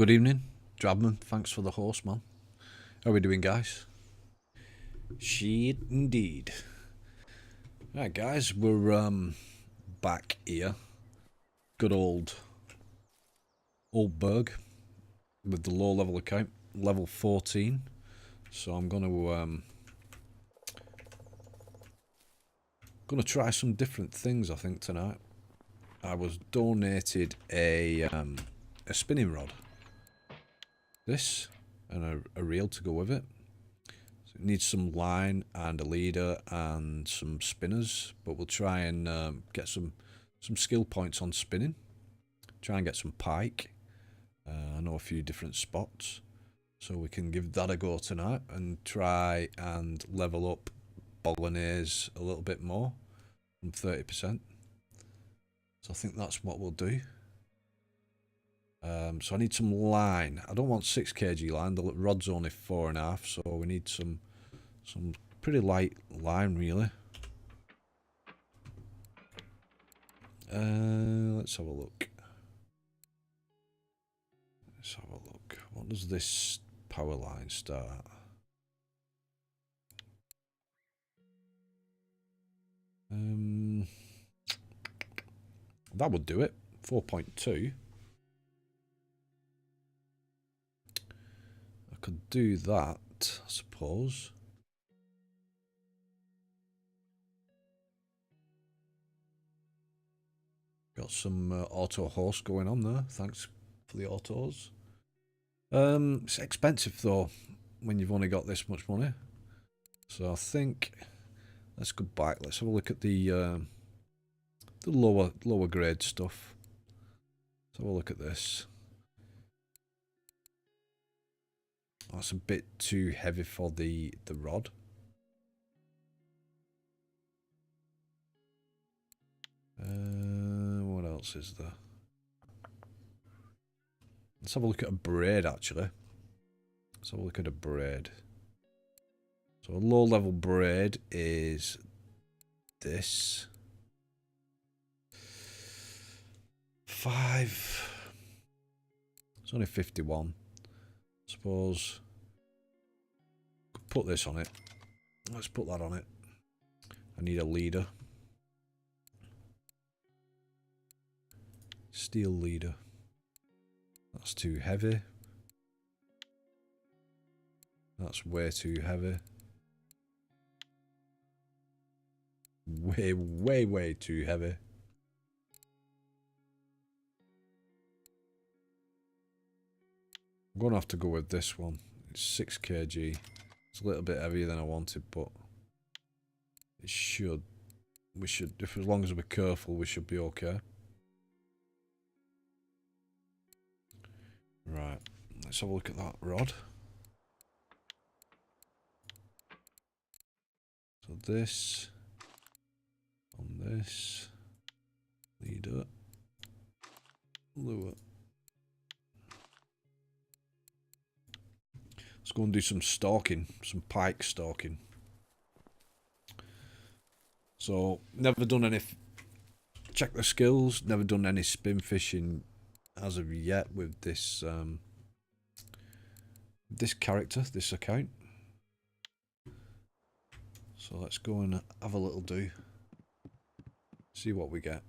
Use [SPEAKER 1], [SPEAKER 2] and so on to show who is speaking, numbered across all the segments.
[SPEAKER 1] Good evening, Drabman. Thanks for the host, man. How are we doing, guys? Shit, indeed. Right, guys, we're back here. Good old Burg with the low level account, level 14. So I'm gonna try some different things. I think tonight. I was donated a spinning rod. This and a reel to go with it. So it needs some line and a leader and some spinners, but we'll try and get some skill points on spinning. Try and get some pike. I know a few different spots, so we can give that a go tonight and try and level up bolognese a little bit more from 30%. So I think that's what we'll do. So I need some line. I don't want 6 kg line. The rod's only 4.5, so we need some pretty light line, really. Let's have a look. What does this power line start? That would do it. 4.2. I could do that, I suppose. Got some auto host going on there. Thanks for the autos. It's expensive though when you've only got this much money. So I think let's go back. Let's have a look at the lower grade stuff. Let's have a look at this. That's a bit too heavy for the rod. What else is there? Let's have a look at a braid, actually. Let's have a look at a braid. So a low level braid is this. 5. It's only 51. I suppose. Put this on it. Let's put that on it. I need a leader. Steel leader. That's too heavy. That's way too heavy. Way too heavy. I'm going to have to go with this one. It's 6 kg. It's a little bit heavier than I wanted, but it should. We should, if as long as we're careful, we should be okay. Right, let's have a look at that rod. So this on this leader, lure. Let's go and do some stalking, some pike stalking. So never done any. Check the skills. Never done any spin fishing as of yet with this this character, this account. So let's go and have a little do. See what we get.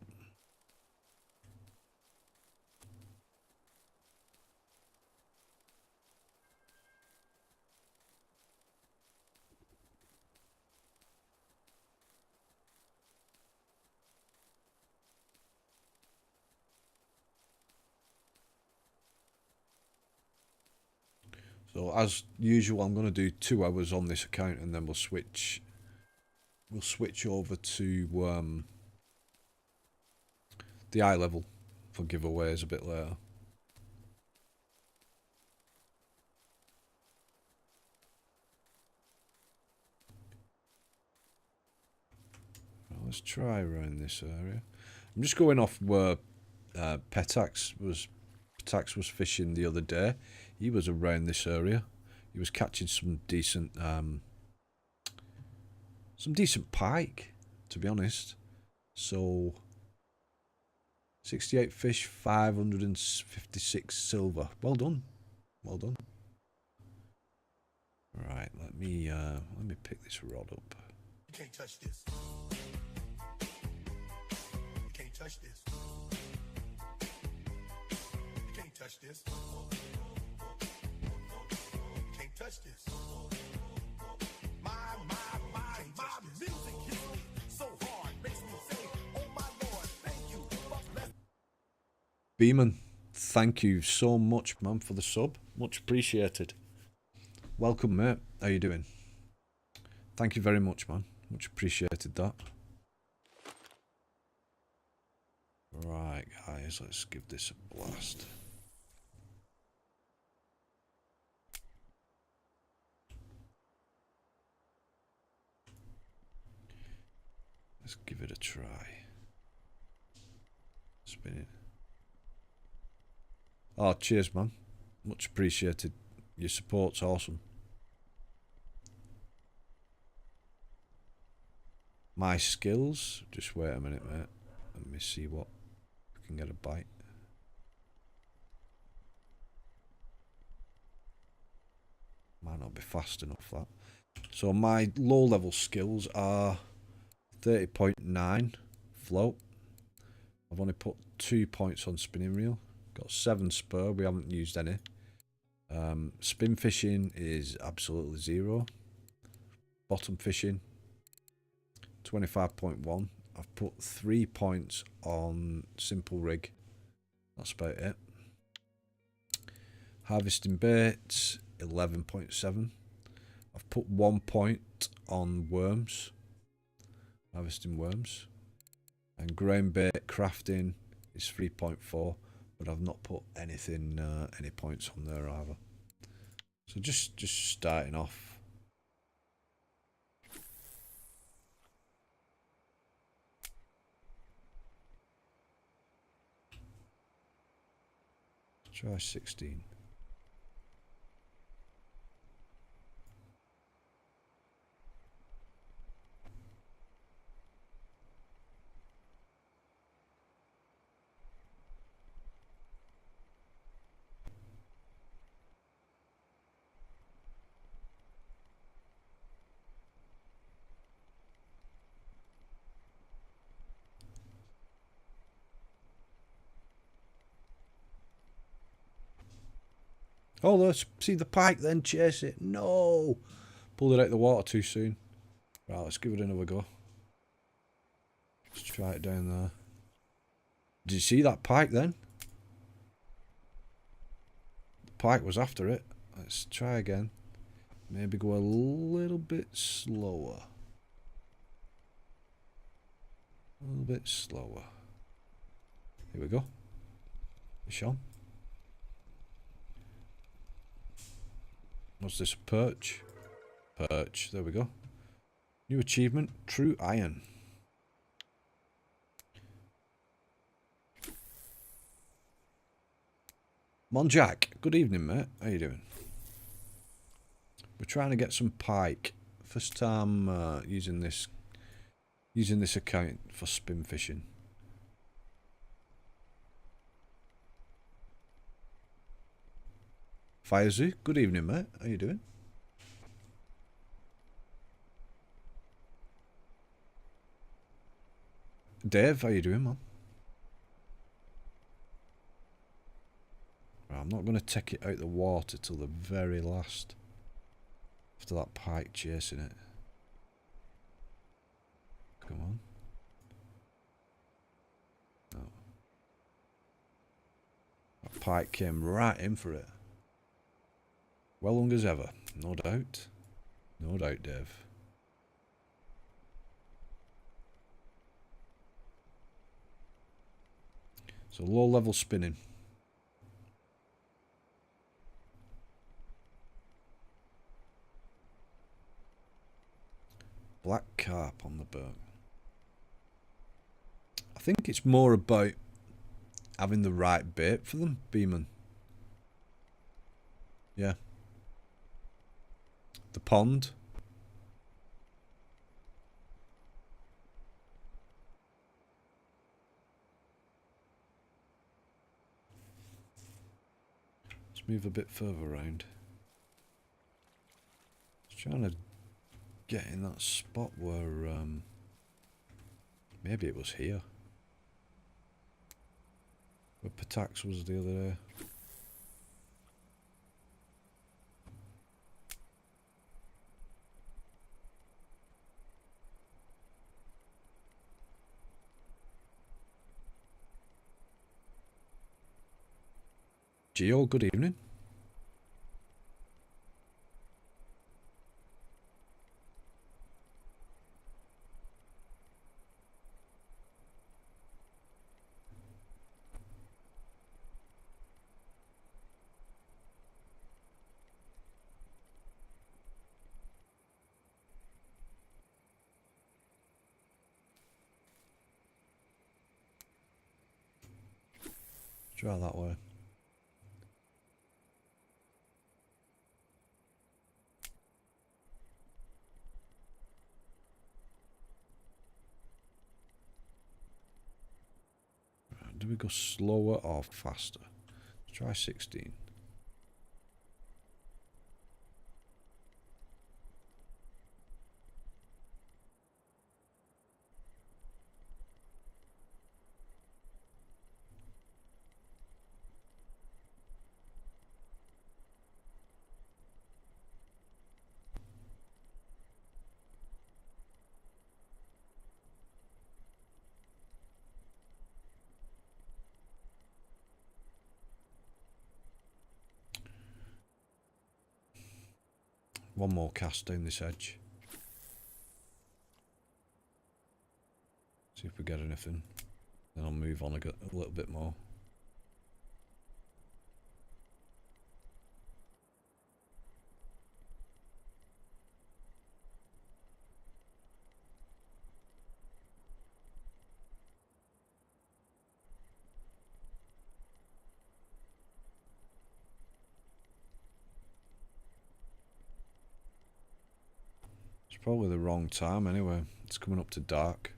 [SPEAKER 1] So as usual, I'm going to do 2 hours on this account, and then we'll switch over to the eye level for giveaways a bit later. Well, let's try around this area. I'm just going off where Petax was fishing the other day. He was around this area. He was catching some decent pike, to be honest. So 68 fish, 556 silver. Well done. Well done. Right, let me pick this rod up.
[SPEAKER 2] You can't touch this. You can't touch this. You can't touch this. You can't touch this. My music hits me so hard, makes me say, oh my Lord, thank you.
[SPEAKER 1] Beeman, thank you so much, man, for the sub. Much appreciated. Welcome, mate. How you doing? Thank you very much, man. Much appreciated that. Right, guys, let's give this a blast. Let's give it a try. Spin it. Oh, cheers, man. Much appreciated. Your support's awesome. My skills. Just wait a minute, mate. Let me see what we can get a bite. Might not be fast enough, that. So my low level skills are 30.9 float. I've only put 2 points on spinning reel. Got 7 spur. We haven't used any. Spin fishing is absolutely 0. Bottom fishing 25.1. I've put 3 points on simple rig. That's about it. Harvesting baits 11.7. I've put 1 point on worms. Harvesting worms. And grain bait crafting is 3.4. But I've not put anything, any points on there either. So just starting off. Try 16. Oh, let's see the pike, then chase it. No! Pulled it out of the water too soon. Right, let's give it another go. Let's try it down there. Did you see that pike then? The pike was after it. Let's try again. Maybe go a little bit slower. A little bit slower. Here we go. Fish on. What's this? Perch? Perch. There we go. New achievement. True iron. Mon Jack. Good evening, mate. How you doing? We're trying to get some pike. First time using this account for spin fishing. Firezoo, good evening, mate. How you doing? Dave, how you doing, man? Right, I'm not going to take it out the water till the very last. After that pike chasing it. Come on. No. That pike came right in for it. Well hung as ever, no doubt. No doubt, Dave. So low level spinning. Black carp on the Burg. I think it's more about having the right bait for them, Beeman. Yeah. The pond. Let's move a bit further around. Just trying to get in that spot where maybe it was here. Where Patax was the other day. Geo, good evening. Try that way. Do we go slower or faster? Let's try 16. One more cast down this edge. See if we get anything. Then I'll move on a little bit more. It's probably the wrong time anyway. It's coming up to dark.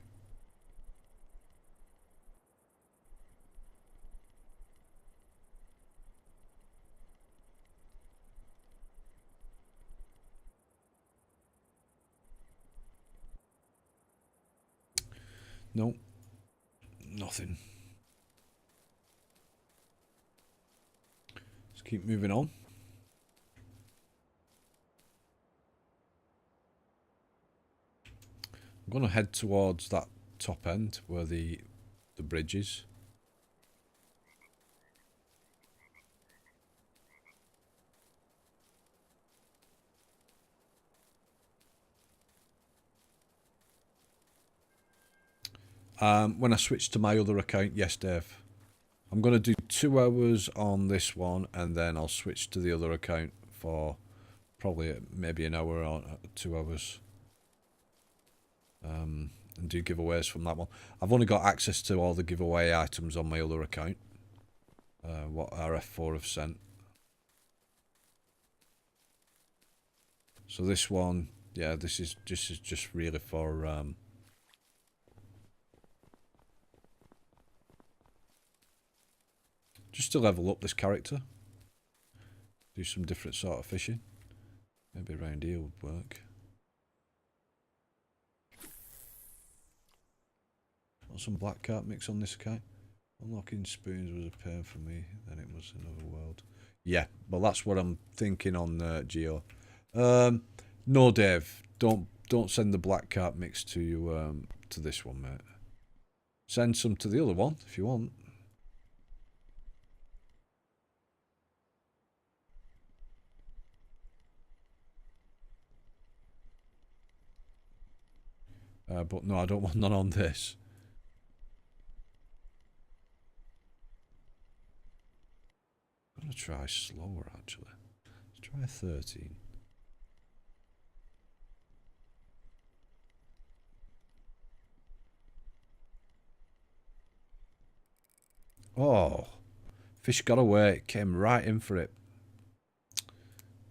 [SPEAKER 1] Nope. Nothing. Let's keep moving on. I'm going to head towards that top end where the bridge is. When I switch to my other account, yes, Dave. I'm going to do 2 hours on this one, and then I'll switch to the other account for probably maybe an hour or 2 hours. And do giveaways from that one. I've only got access to all the giveaway items on my other account. What RF4 have sent. So this one, yeah, this is just really for just to level up this character. Do some different sort of fishing. Maybe around here would work. Want some black carp mix on this account? Unlocking spoons was a pain for me, then it was another world. Yeah, well that's what I'm thinking on Geo. No, Dave, don't send the black carp mix to this one, mate. Send some to the other one if you want. But no, I don't want none on this. I'm going to try slower, actually. Let's try 13. Oh, fish got away. It came right in for it.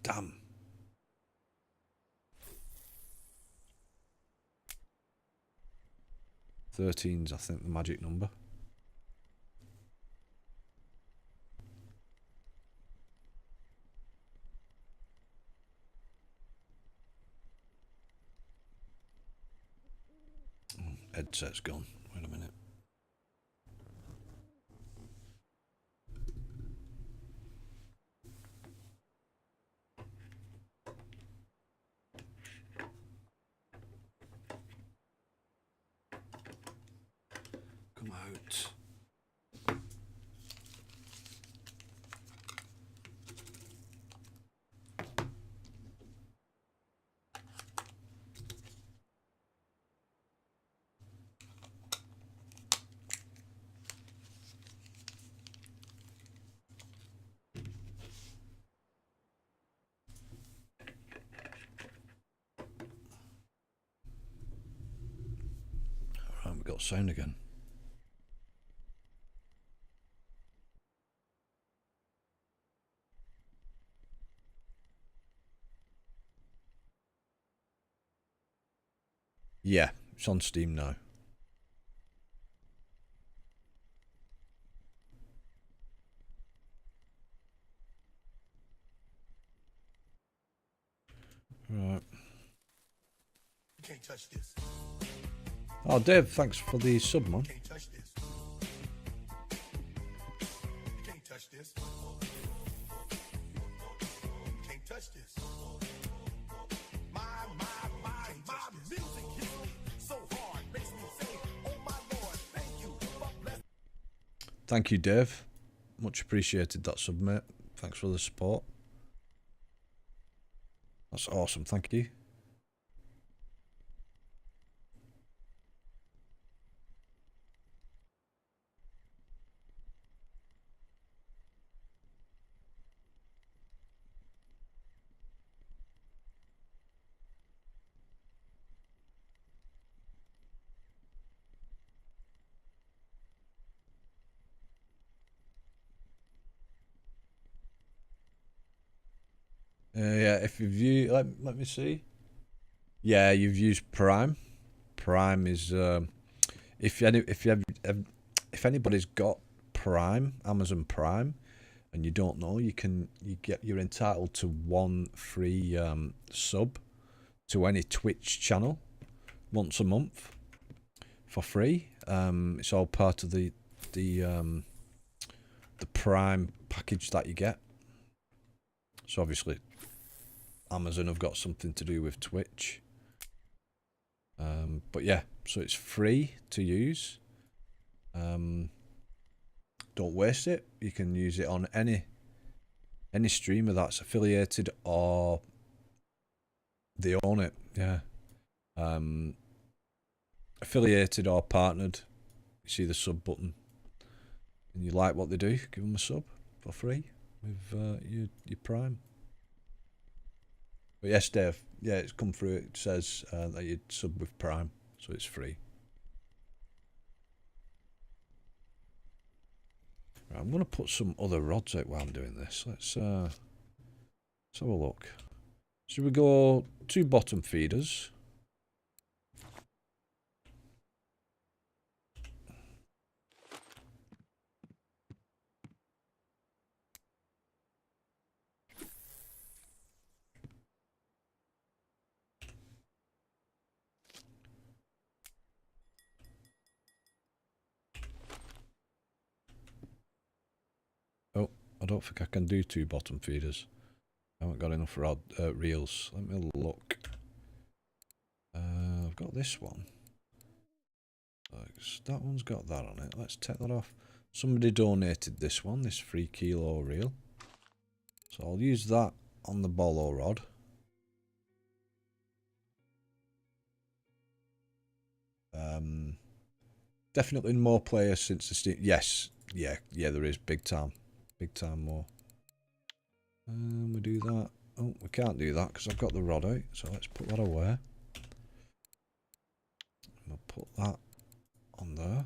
[SPEAKER 1] Damn. Thirteen's, I think, the magic number. Headset's gone. Wait a minute. Come out. Alright, we got sound again. Yeah, it's on Steam now. Right.
[SPEAKER 2] You can't touch this.
[SPEAKER 1] Oh, Dave, thanks for the sub, man.
[SPEAKER 2] You can't touch this. You can't touch this. You can't touch this. My music hits me so hard, makes me say, oh my Lord, thank you for blessing.
[SPEAKER 1] Thank you, Dave. Much appreciated that sub, mate. Thanks for the support. That's awesome, thank you. Yeah, if you've used, let me see. Yeah, you've used Prime. Prime is if anybody's got Prime, Amazon Prime, and you don't know, you're entitled to one free sub to any Twitch channel once a month for free. It's all part of the Prime package that you get. So obviously Amazon have got something to do with Twitch. But yeah, so it's free to use. Don't waste it. You can use it on any streamer that's affiliated or they own it. Yeah. Affiliated or partnered. You see the sub button. And you like what they do, give them a sub for free with your Prime. But yes, Dave. Yeah, it's come through. It says that you sub with Prime, so it's free. Right, I'm going to put some other rods out while I'm doing this. Let's have a look. Should we go 2 bottom feeders? Oh, I don't think I can do 2 bottom feeders. I haven't got enough reels. Let me look. I've got this one. That one's got that on it. Let's take that off. Somebody donated this one, this 3 kilo reel. So I'll use that on the bolo rod. Definitely more players since the Steam. Yes, yeah, there is big time more. We do that. Oh, we can't do that because I've got the rod out. So let's put that away. We'll put that on there.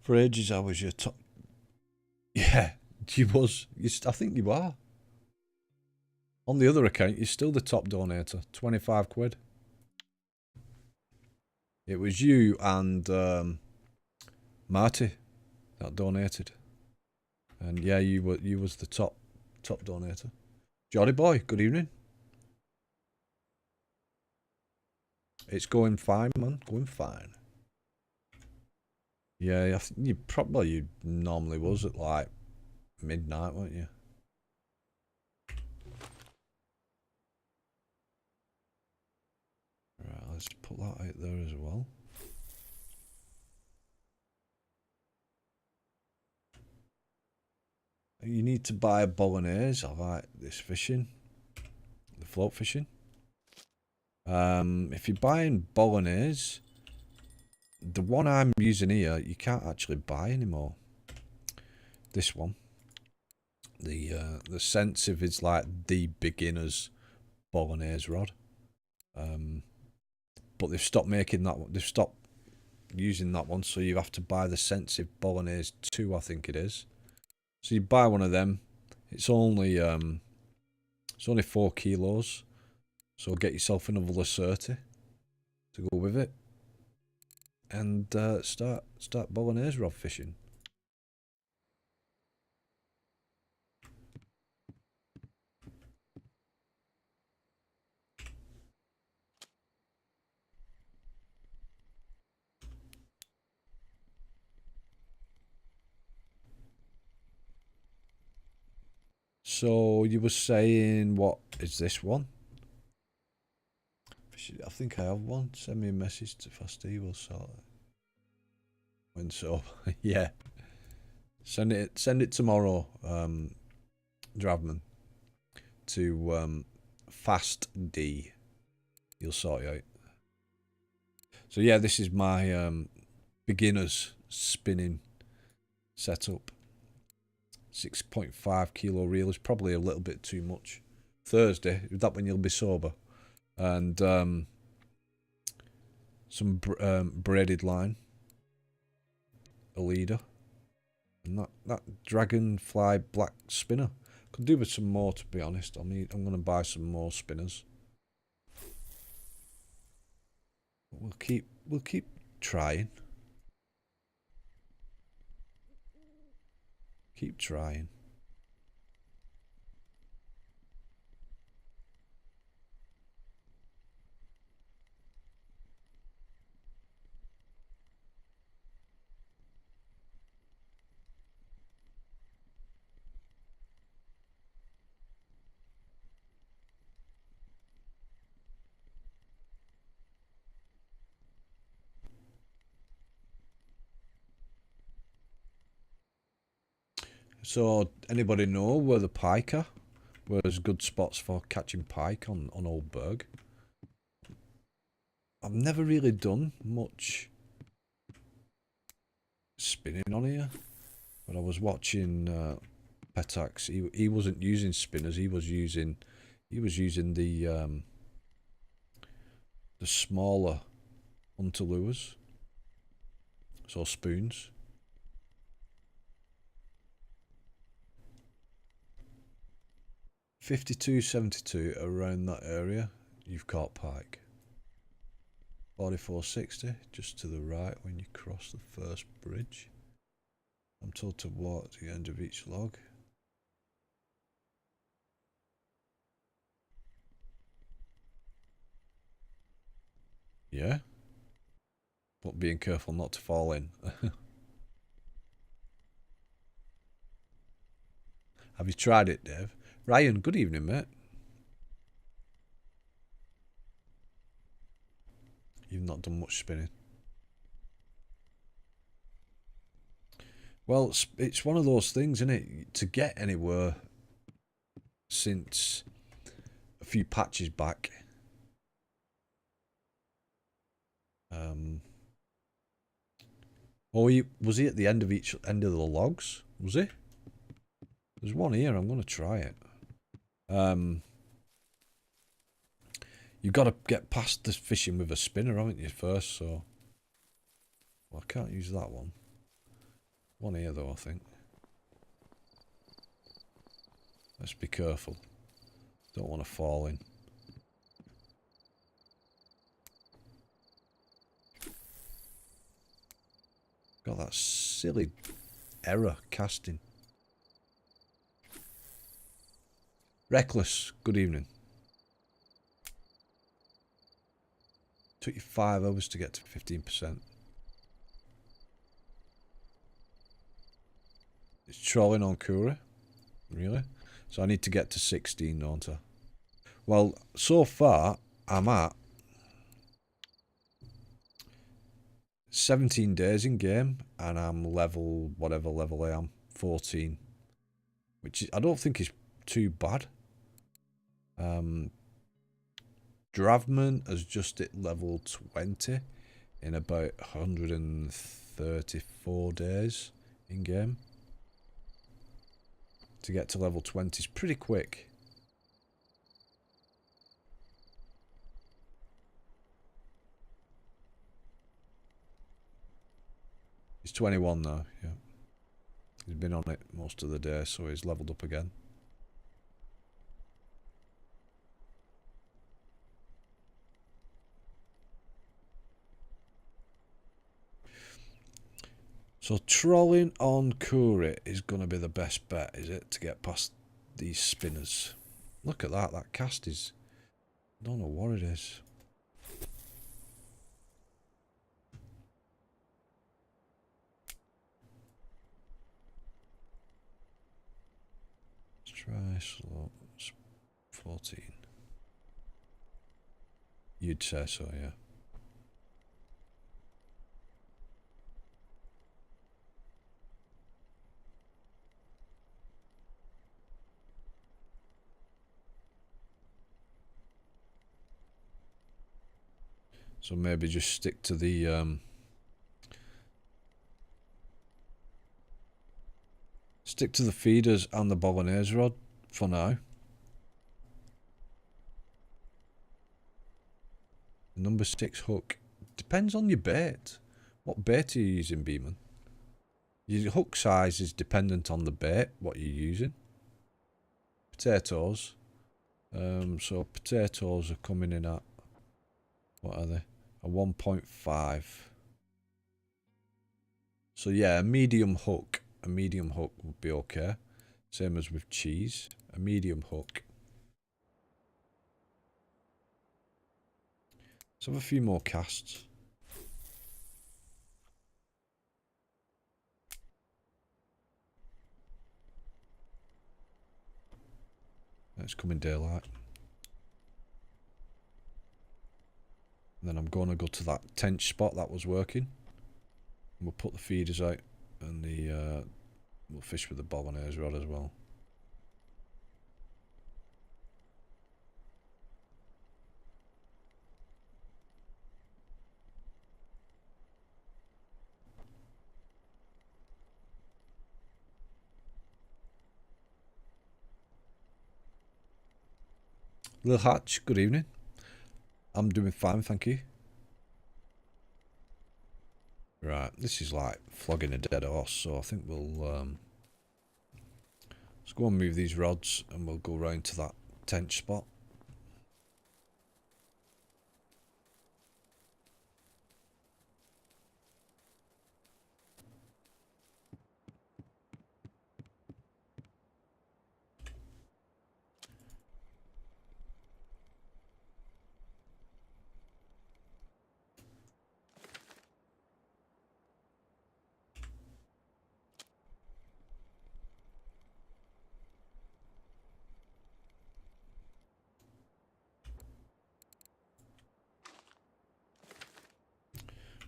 [SPEAKER 1] For ages, I was your top. Yeah, you was. I think you are. On the other account, you're still the top donator. 25 quid. It was you and Marty that donated. And yeah, you was the top donator. Jolly boy, good evening. It's going fine, man. Going fine. Yeah, I think you normally was at like midnight, weren't you? Right, let's put that out there as well. You need to buy a bolognese. I like this fishing, the float fishing. If you're buying bolognese, the one I'm using here, you can't actually buy anymore. This one, the Sensitive is like the beginner's bolognese rod. But they've stopped making that one. They've stopped using that one, so you have to buy the Sensitive Bolognese 2, I think it is. So you buy one of them. It's only 4 kilos. So get yourself another Lacerti to go with it, and start bolognese rod fishing. So you were saying, what is this one? I think I have one. Send me a message to Fasty, we'll sort it. When so, yeah. Send it tomorrow, Dravman, to Fast D. You'll sort it out. So yeah, this is my beginner's spinning setup. 6.5 kilo reel is probably a little bit too much. Thursday, that when you'll be sober, and some braided line, a leader, and that dragonfly black spinner. Could do with some more, to be honest. I'm gonna buy some more spinners. We'll keep trying. Keep trying. So, anybody know where the pike are? Where there's good spots for catching pike on Old Burg? I've never really done much spinning on here, but I was watching Petax. He wasn't using spinners. He was using the smaller hunter lures, so spoons. 52.72 around that area. You've caught pike. 44.60 just to the right when you cross the first bridge. I'm told to walk to the end of each log. Yeah, but being careful not to fall in. Have you tried it, Dave? Ryan, good evening, mate. You've not done much spinning. Well, it's one of those things, isn't it? To get anywhere since a few patches back. Oh, was he at the end of the logs? Was he? There's one here. I'm going to try it. You've got to get past the fishing with a spinner, haven't you, first? So, well, I can't use that one. One here, though, I think. Let's be careful. Don't want to fall in. Got that silly error casting. Reckless, good evening. Took you 5 hours to get to 15%. It's trolling on Kura. Really? So I need to get to 16, don't I? Well, so far, I'm at 17 days in game, and I'm level, whatever level I am, 14. Which is, I don't think is too bad. Dravman has just hit level 20 in about 134 days in game. To get to level 20 is pretty quick. He's 21 now, yeah. He's been on it most of the day, so he's leveled up again. So trolling on Kuri is going to be the best bet, is it? To get past these spinners. Look at that, that cast is... I don't know what it is. Let's try slow. 14. You'd say so, yeah. So maybe just stick to the feeders and the bolognese rod for now. Number 6 hook. Depends on your bait. What bait are you using, Beeman? Your hook size is dependent on the bait, what you're using. Potatoes. So potatoes are coming in at, what are they? A 1.5. So yeah, a medium hook would be okay. Same as with cheese, a medium hook. Let's have a few more casts. It's coming daylight. And then I'm going to go to that Tench spot that was working. And we'll put the feeders out and we'll fish with the bolognese rod as well. Lil Hatch, good evening. I'm doing fine, thank you. Right, this is like flogging a dead horse, so I think we'll let's go and move these rods and we'll go round to that Tench spot.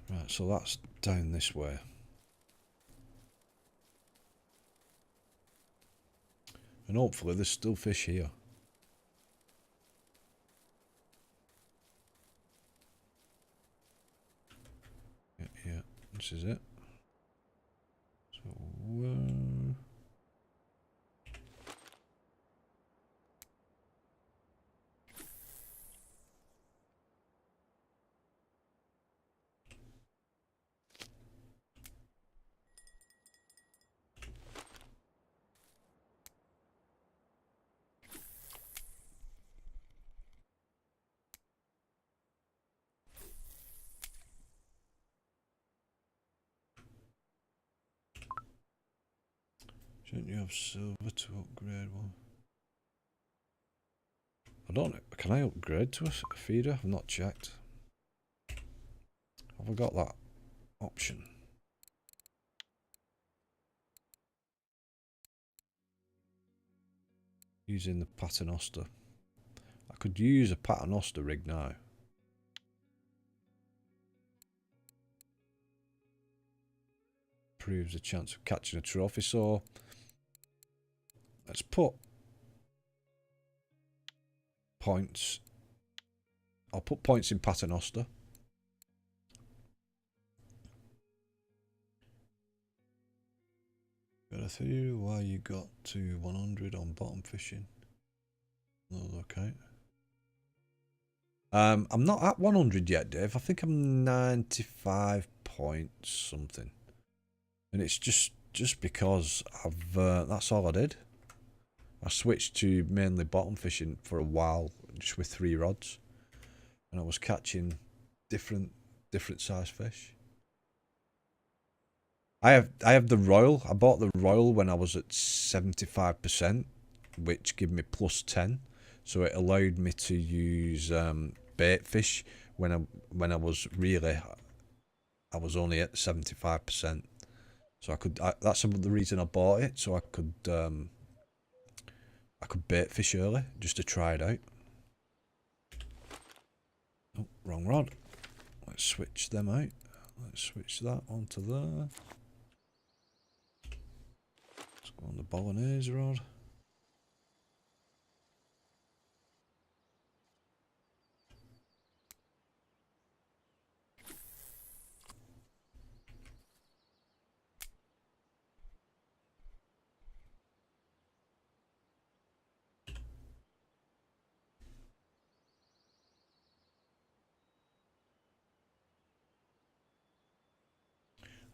[SPEAKER 1] Right, so that's down this way. And hopefully there's still fish here. Yeah, this is it. So, shouldn't you have silver to upgrade one? I don't know. Can I upgrade to a feeder? I've not checked. Have I got that option? Using the paternoster. I could use a paternoster rig now. Proves a chance of catching a trophy, so let's put points. I'll put points in paternoster. Got a theory why you got to 100 on bottom fishing. No, okay. I'm not at 100 yet, Dave. I think I'm 95 points something, and it's just because I've that's all I did. I switched to mainly bottom fishing for a while, just with 3 rods, and I was catching different size fish. I have the Royal. I bought the Royal when I was at 75%, which gave me plus 10, so it allowed me to use bait fish when I was really, I was only at 75%, so I could. That's the reason I bought it, so I could bait fish early just to try it out. Oh, wrong rod. Let's switch them out. Let's switch that onto there. Let's go on the bolognese rod.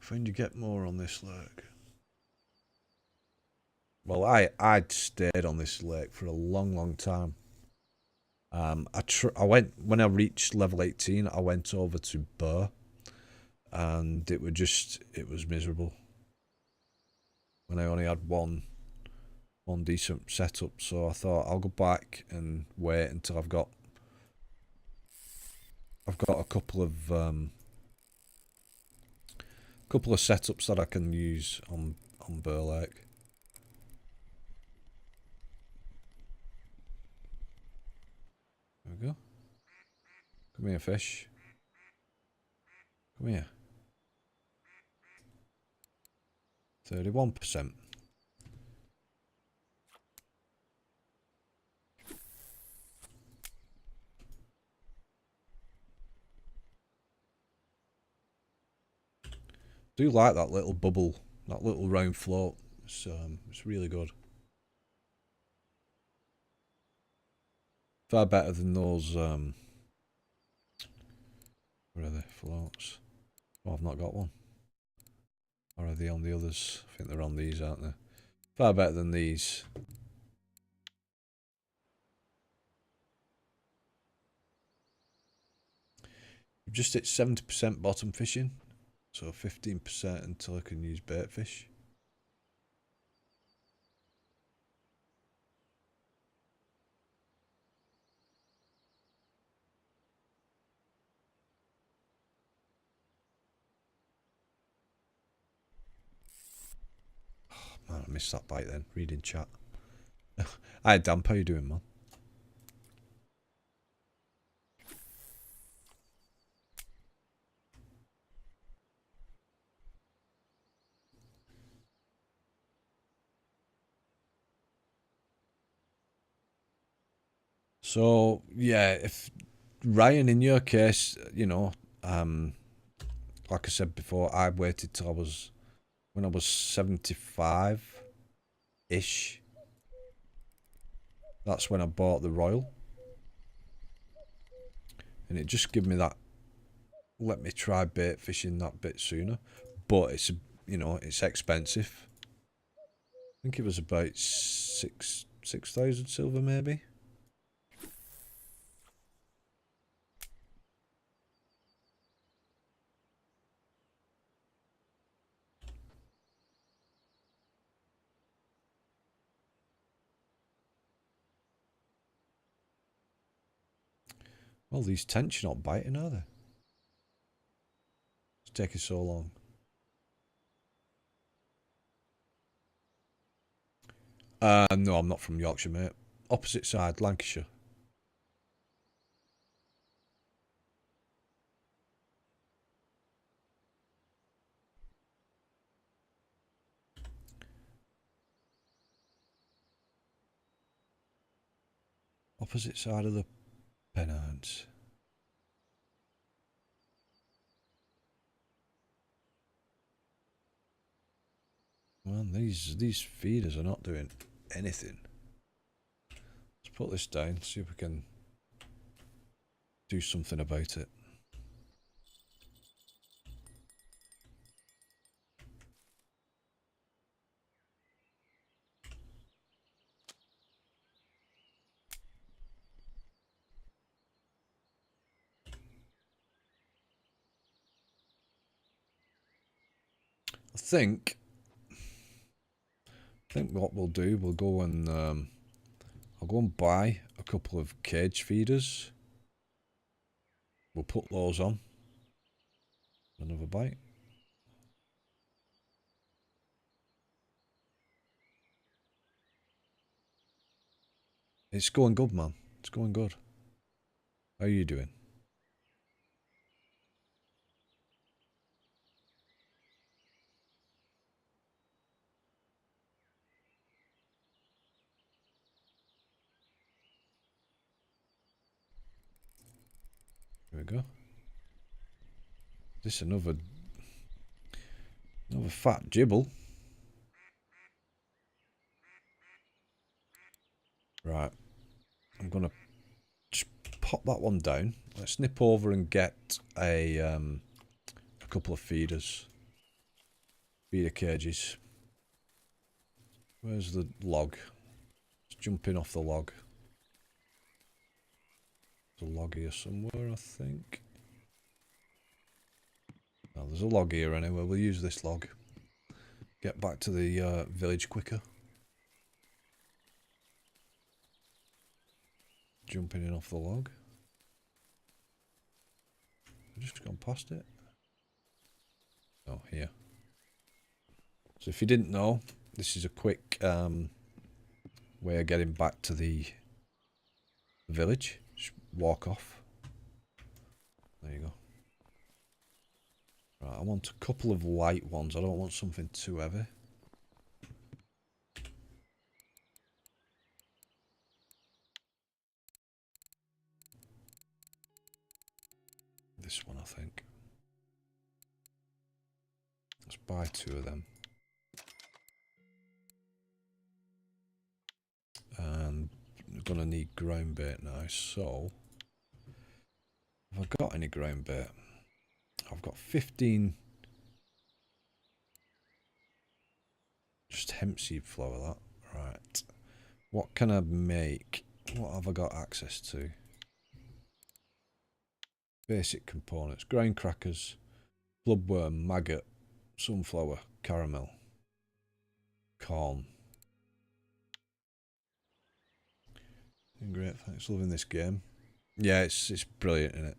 [SPEAKER 1] Find you get more on this lake. Well, I'd stayed on this lake for a long time. I went when I reached level 18. I went over to Burg, and it was miserable. When I only had one decent setup, so I thought I'll go back and wait until I've got a couple of setups that I can use on Burg Lake. There we go. Come here, fish. Come here. 31%. Do like that little bubble, that little round float. It's really good. Far better than those. Where are they? Floats. Oh, I've not got one. Or are they on the others? I think they're on these, aren't they? Far better than these. We've just hit 70% bottom fishing, so 15% until I can use bait fish. Oh, man, I missed that bite then, reading chat. Hi, Damp, how you doing, man? So yeah, if Ryan, in your case, you know, like I said before, I waited till when I was 75-ish. That's when I bought the Royal, and it just gave me that. Let me try bait fishing that bit sooner, but it's it's expensive. I think it was about 6,000 silver maybe. Well, these tench are not biting, are they? taking so long? No, I'm not from Yorkshire, mate. Opposite side, Lancashire. Opposite side of the Pennines. Man, these feeders are not doing anything. Let's put this down, see if we can do something about it. I think what we'll do, we'll go and I'll go and buy a couple of cage feeders. We'll put those on. Another bite. It's going good, man. It's going good. How are you doing? Here we go. This another fat gibble. Right. I'm gonna just pop that one down. Let's nip over and get a couple of feeders. Feeder cages. Where's the log? It's jumping off the log. There's a log here somewhere, I think. Oh, there's a log here anyway. We'll use this log. Get back to the village quicker. Jumping in off the log. I've just gone past it. Oh, here. So if you didn't know, this is a quick way of getting back to the village. Just walk off. There you go. Right, I want a couple of light ones. I don't want something too heavy. This one, I think. Let's buy 2 of them. And we're going to need ground bait now, so... Have I got any ground bait? I've got 15... Just hemp seed flour, that. Right. What can I make? What have I got access to? Basic components. Grain crackers, bloodworm, maggot, sunflower, caramel, corn. Great, thanks. Loving this game. Yeah, it's brilliant, isn't it?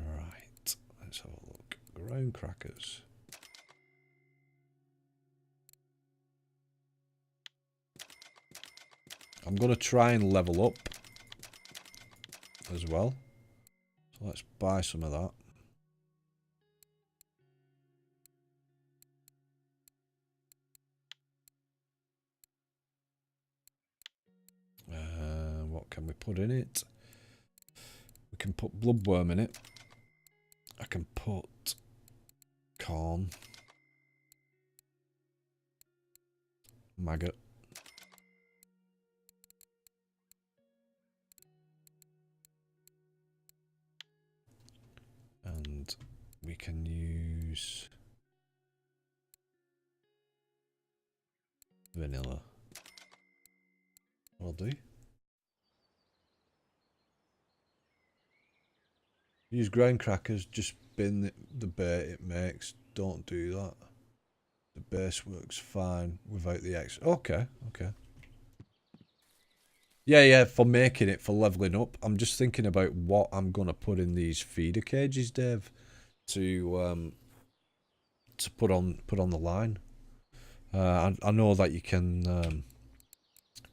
[SPEAKER 1] Right, let's have a look. Ground crackers. I'm going to try and level up as well. So let's buy some of that. What can we put in it? We can put bloodworm in it. I can put corn. Maggot. And we can use vanilla. Will do. Use grain crackers, just bin the bait it makes. Don't do that. The base works fine without the X. Okay, okay. Yeah, for making it, for leveling up. I'm just thinking about what I'm going to put in these feeder cages, Dave, to put on the line. I know that you can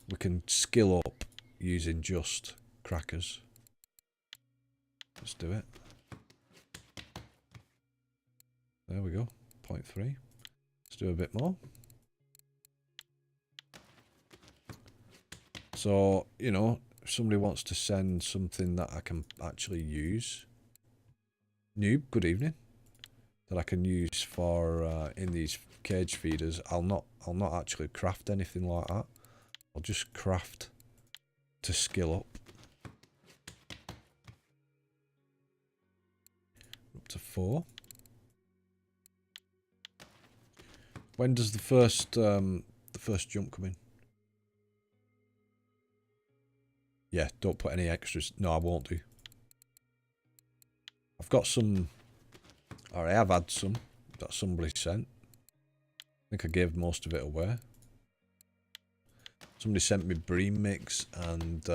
[SPEAKER 1] we can skill up using just crackers. Let's do it. There we go. 0.3. Let's do a bit more. So, you know, if somebody wants to send something that I can actually use. Noob, good evening. That I can use for in these cage feeders. I'll not actually craft anything like that. I'll just craft to skill up. Up to 4. When does the first jump come in? Yeah, don't put any extras. No, I won't do. I've got some, or I have had some that somebody sent. I think I gave most of it away. Somebody sent me bream mix and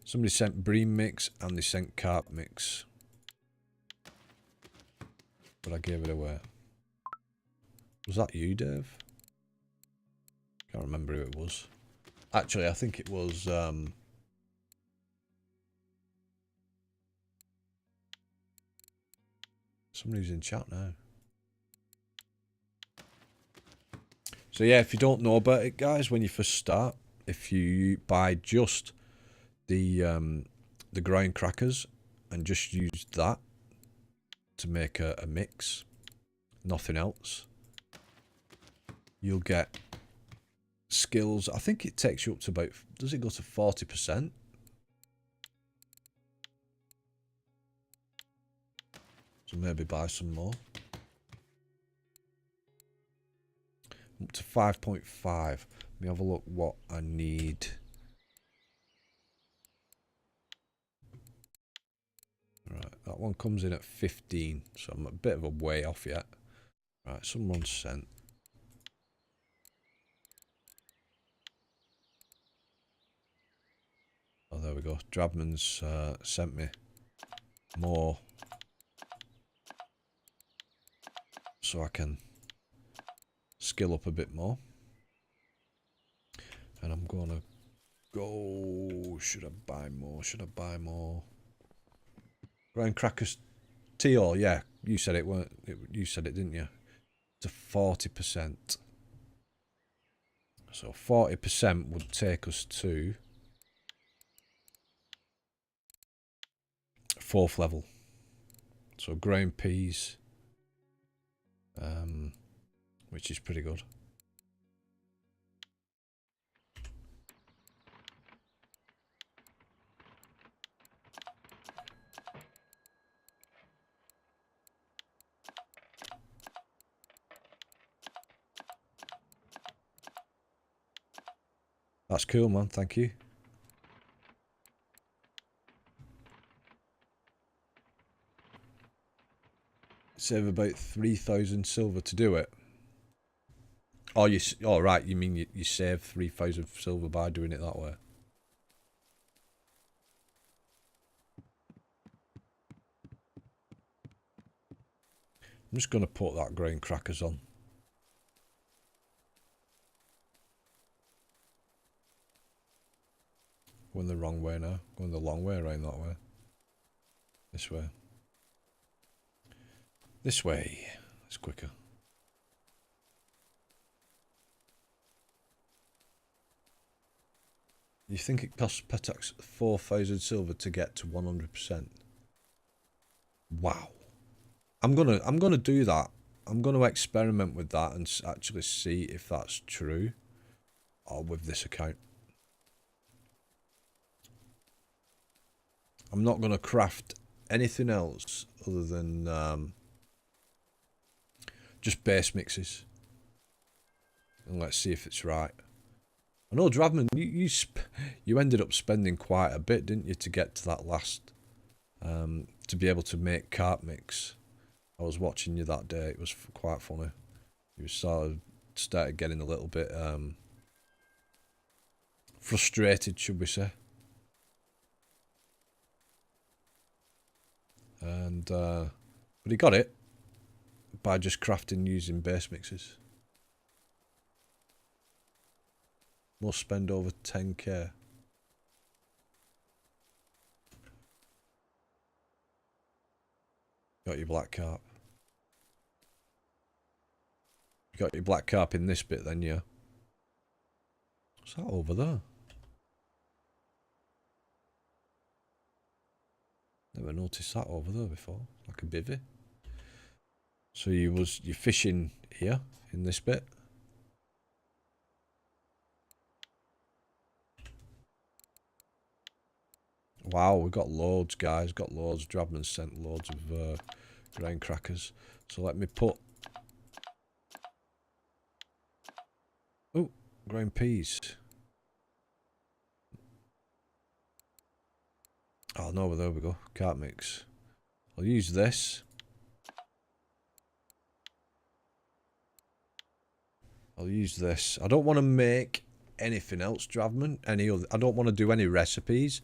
[SPEAKER 1] somebody sent bream mix and they sent carp mix. But I gave it away. Was that you, Dave? Can't remember who it was. Actually, I think it was somebody's in chat now. So yeah, if you don't know about it, guys, when you first start, if you buy just the ground crackers and just use that to make a mix, nothing else, you'll get skills. I think it takes you up to about, does it go to 40%? So maybe buy some more. Up to 5.5. Let me have a look what I need. Right, that one comes in at 15, so I'm a bit of a way off yet. Right, someone sent. Oh, there we go. Drabman's sent me more so I can skill up a bit more. And I'm gonna go. Should I buy more? Should I buy more? Ground crackers. Tio, yeah, you said it, weren't it? You said it, didn't you? To 40%. So 40% would take us to 4th level. So ground peas, which is pretty good. That's cool, man. Thank you. Save about 3,000 silver to do it. Oh, right. You mean you save 3,000 silver by doing it that way? I'm just going to put that grain crackers on. Going the wrong way now. Going the long way around that way. This way. This way. It's quicker. You think it costs Petax 4,000 silver to get to 100%? Wow. I'm gonna do that. I'm gonna experiment with that and actually see if that's true. Or with this account. I'm not gonna craft anything else other than just base mixes. And let's see if it's right. I know, Dravman, you ended up spending quite a bit, didn't you, to get to that last, to be able to make carp mix. I was watching you that day. It was quite funny. You started getting a little bit frustrated, should we say. And but he got it by just crafting using base mixes. Must spend over 10k. Got your black carp. You got your black carp in this bit then, yeah? What's that over there? Never noticed that over there before. Like a bivvy. So you're fishing here in this bit. Wow, we've got loads, guys. Got loads. Drabman sent loads of grain crackers. So let me put... Oh, grain peas. Oh no, there we go. Carp mix. I'll use this. I'll use this. I don't want to make anything else, Dravman. I don't want to do any recipes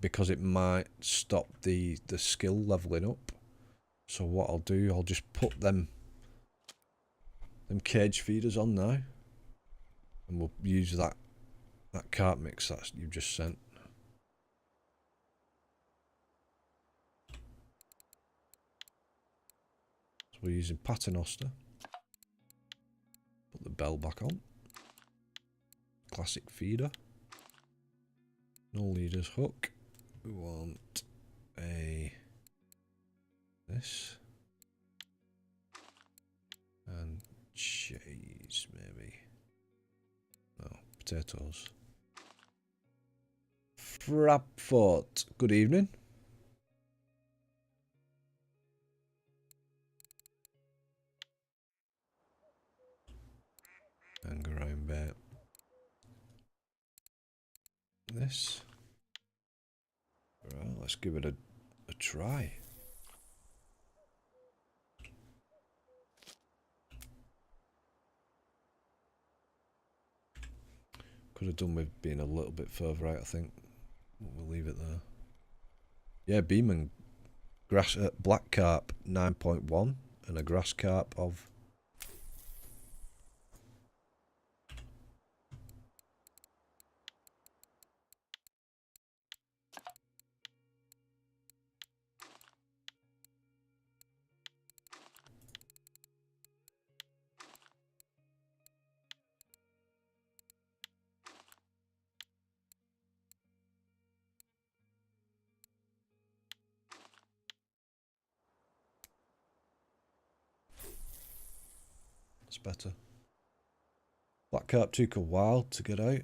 [SPEAKER 1] because it might stop the skill leveling up. So what I'll do, I'll just put them cage feeders on now, and we'll use that carp mix that you've just sent. So we're using paternoster. Put the bell back on. Classic feeder. No leaders hook. We want this and cheese maybe. No, potatoes. Frapfort. Good evening. And ground bait. This. Right, let's give it a try. Could have done with being a little bit further out, I think. We'll leave it there. Yeah, Beeman. Black carp 9.1 and a grass carp of... It's better. Black carp took a while to get out.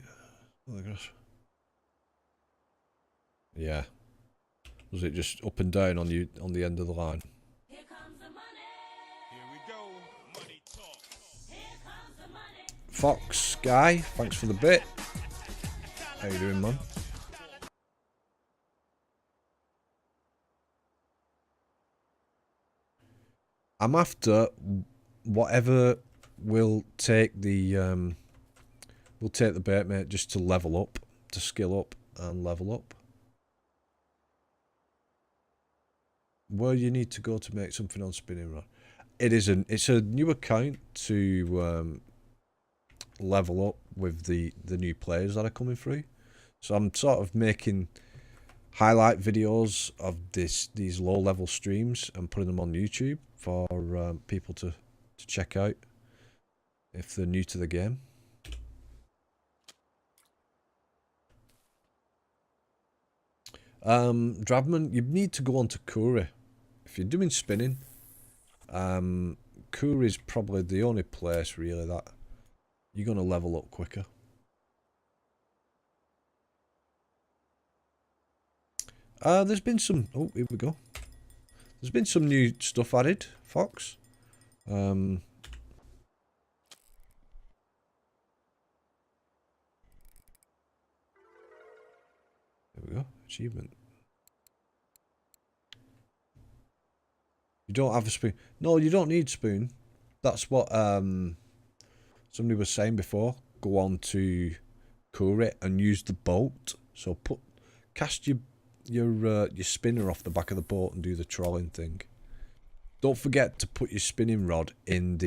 [SPEAKER 1] Oh my gosh. Yeah. Was it just up and down on you on the end of the line?
[SPEAKER 2] Here comes the money. Here we go. Money talk. Here comes the money.
[SPEAKER 1] Fox Guy, thanks for the bit. How you doing, man? I'm after whatever will take the bait, mate, just to level up, to skill up and level up. Where you need to go to make something on spinning rod. It's a new account to level up with the new players that are coming through. So I'm sort of making highlight videos of these low level streams and putting them on YouTube for people to check out if they're new to the game. Drabman, you need to go on to Kuri. If you're doing spinning, Kuri is probably the only place really that you're going to level up quicker. There's been some... Oh, here we go. There's been some new stuff added, Fox. There we go. Achievement. You don't have a spoon. No, you don't need spoon. That's what somebody was saying before. Go on to core it and use the boat. So cast your spinner off the back of the boat and do the trolling thing. Don't forget to put your spinning rod in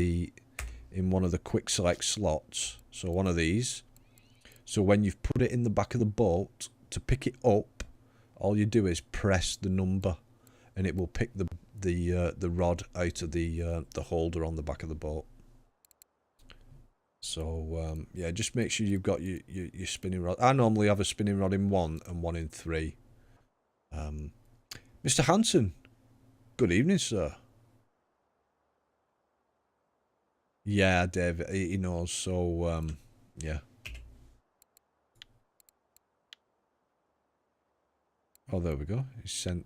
[SPEAKER 1] one of the quick select slots. So one of these. So when you've put it in the back of the boat, to pick it up, all you do is press the number, and it will pick the rod out of the holder on the back of the boat. So yeah, just make sure you've got your spinning rod. I normally have a spinning rod in 1 and 1 in 3. Mr. Hanson, good evening, sir. Yeah, Dave, he knows. So yeah. Oh, there we go. He sent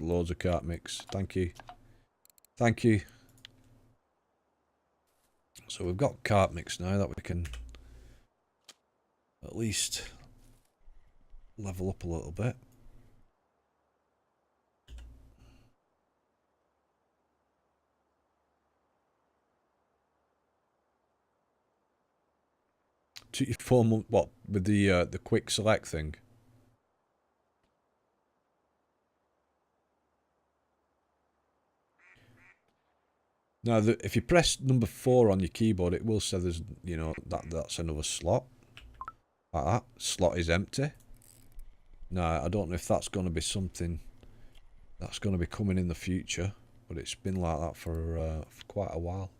[SPEAKER 1] loads of Carp mix. Thank you. Thank you. So we've got Carp mix now that we can at least level up a little bit. Took you 4 months, what, with the quick select thing? Now, if you press number 4 on your keyboard, it will say there's, you know, that's another slot. Like that. Slot is empty. Now, I don't know if that's going to be something that's going to be coming in the future, but it's been like that for quite a while.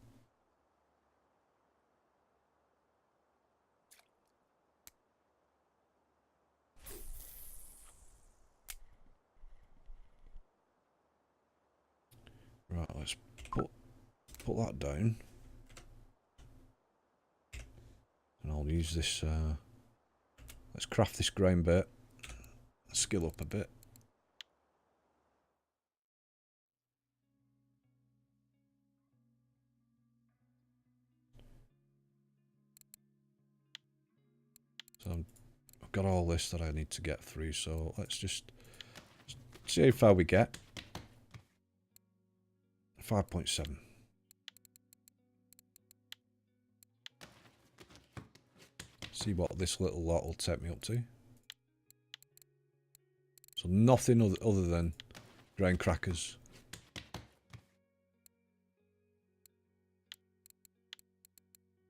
[SPEAKER 1] Right, let's put that down. And I'll use this, let's craft this grain bit, skill up a bit. So I've got all this that I need to get through, so let's just see how far we get. 5.7. See what this little lot will take me up to. So nothing other than grain crackers.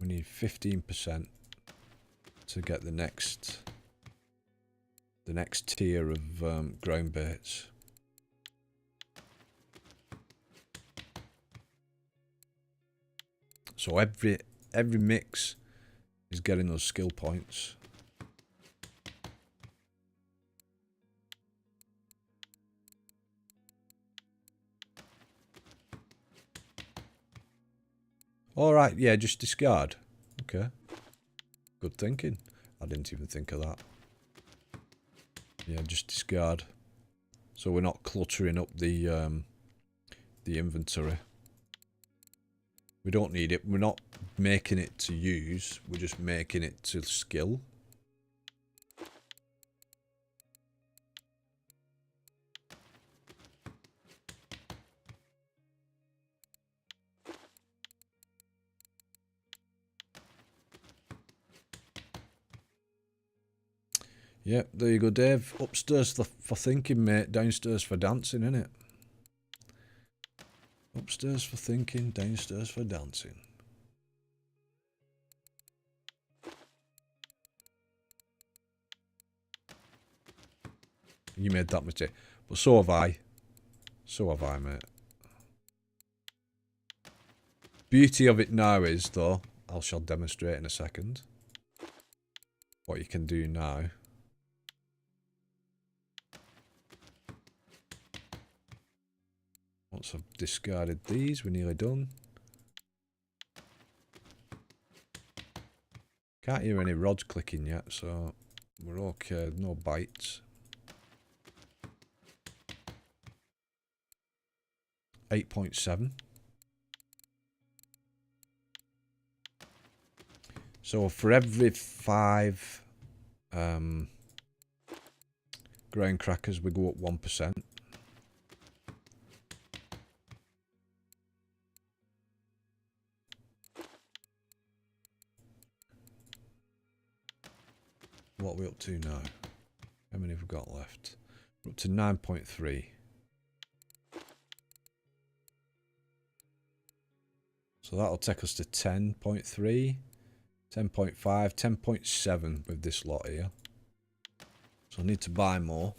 [SPEAKER 1] We need 15% to get the next tier of grain baits. So every mix is getting those skill points. Alright, yeah, just discard. Okay. Good thinking. I didn't even think of that. Yeah, just discard. So we're not cluttering up the inventory. We don't need it. We're not making it to use. We're just making it to skill. Yep, there you go, Dave. Upstairs for thinking, mate. Downstairs for dancing, innit? Upstairs for thinking, downstairs for dancing. You made that mistake. But so have I. So have I, mate. Beauty of it now is, though, I shall demonstrate in a second what you can do now. Once I've discarded these, we're nearly done. Can't hear any rods clicking yet, so we're okay. No bites. 8.7. So for every 5 grain crackers, we go up 1%. What are we up to now? How many have we got left? We're up to 9.3. So that'll take us to 10.3, 10.5, 10.7 with this lot here. So I need to buy more.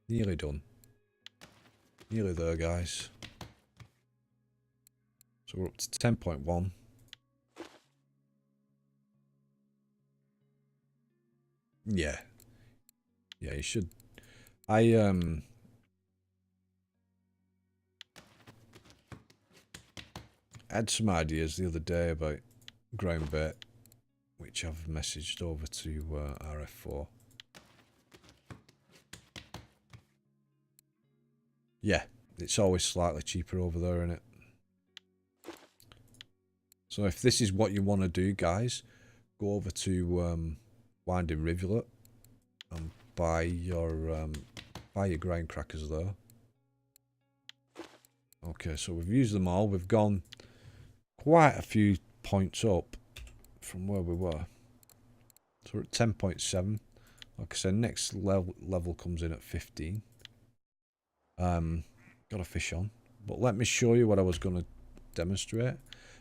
[SPEAKER 1] Nearly done. Nearly there, guys. So we're up to 10.1. Yeah. Yeah, you should. I had some ideas the other day about ground bait, which I've messaged over to RF4. Yeah, it's always slightly cheaper over there, isn't it? So if this is what you want to do, guys, go over to Winding Rivulet and buy your ground crackers there. Okay, so we've used them all. We've gone quite a few points up from where we were. So we're at 10.7. Like I said, next level comes in at 15. Got a fish on. But let me show you what I was going to demonstrate.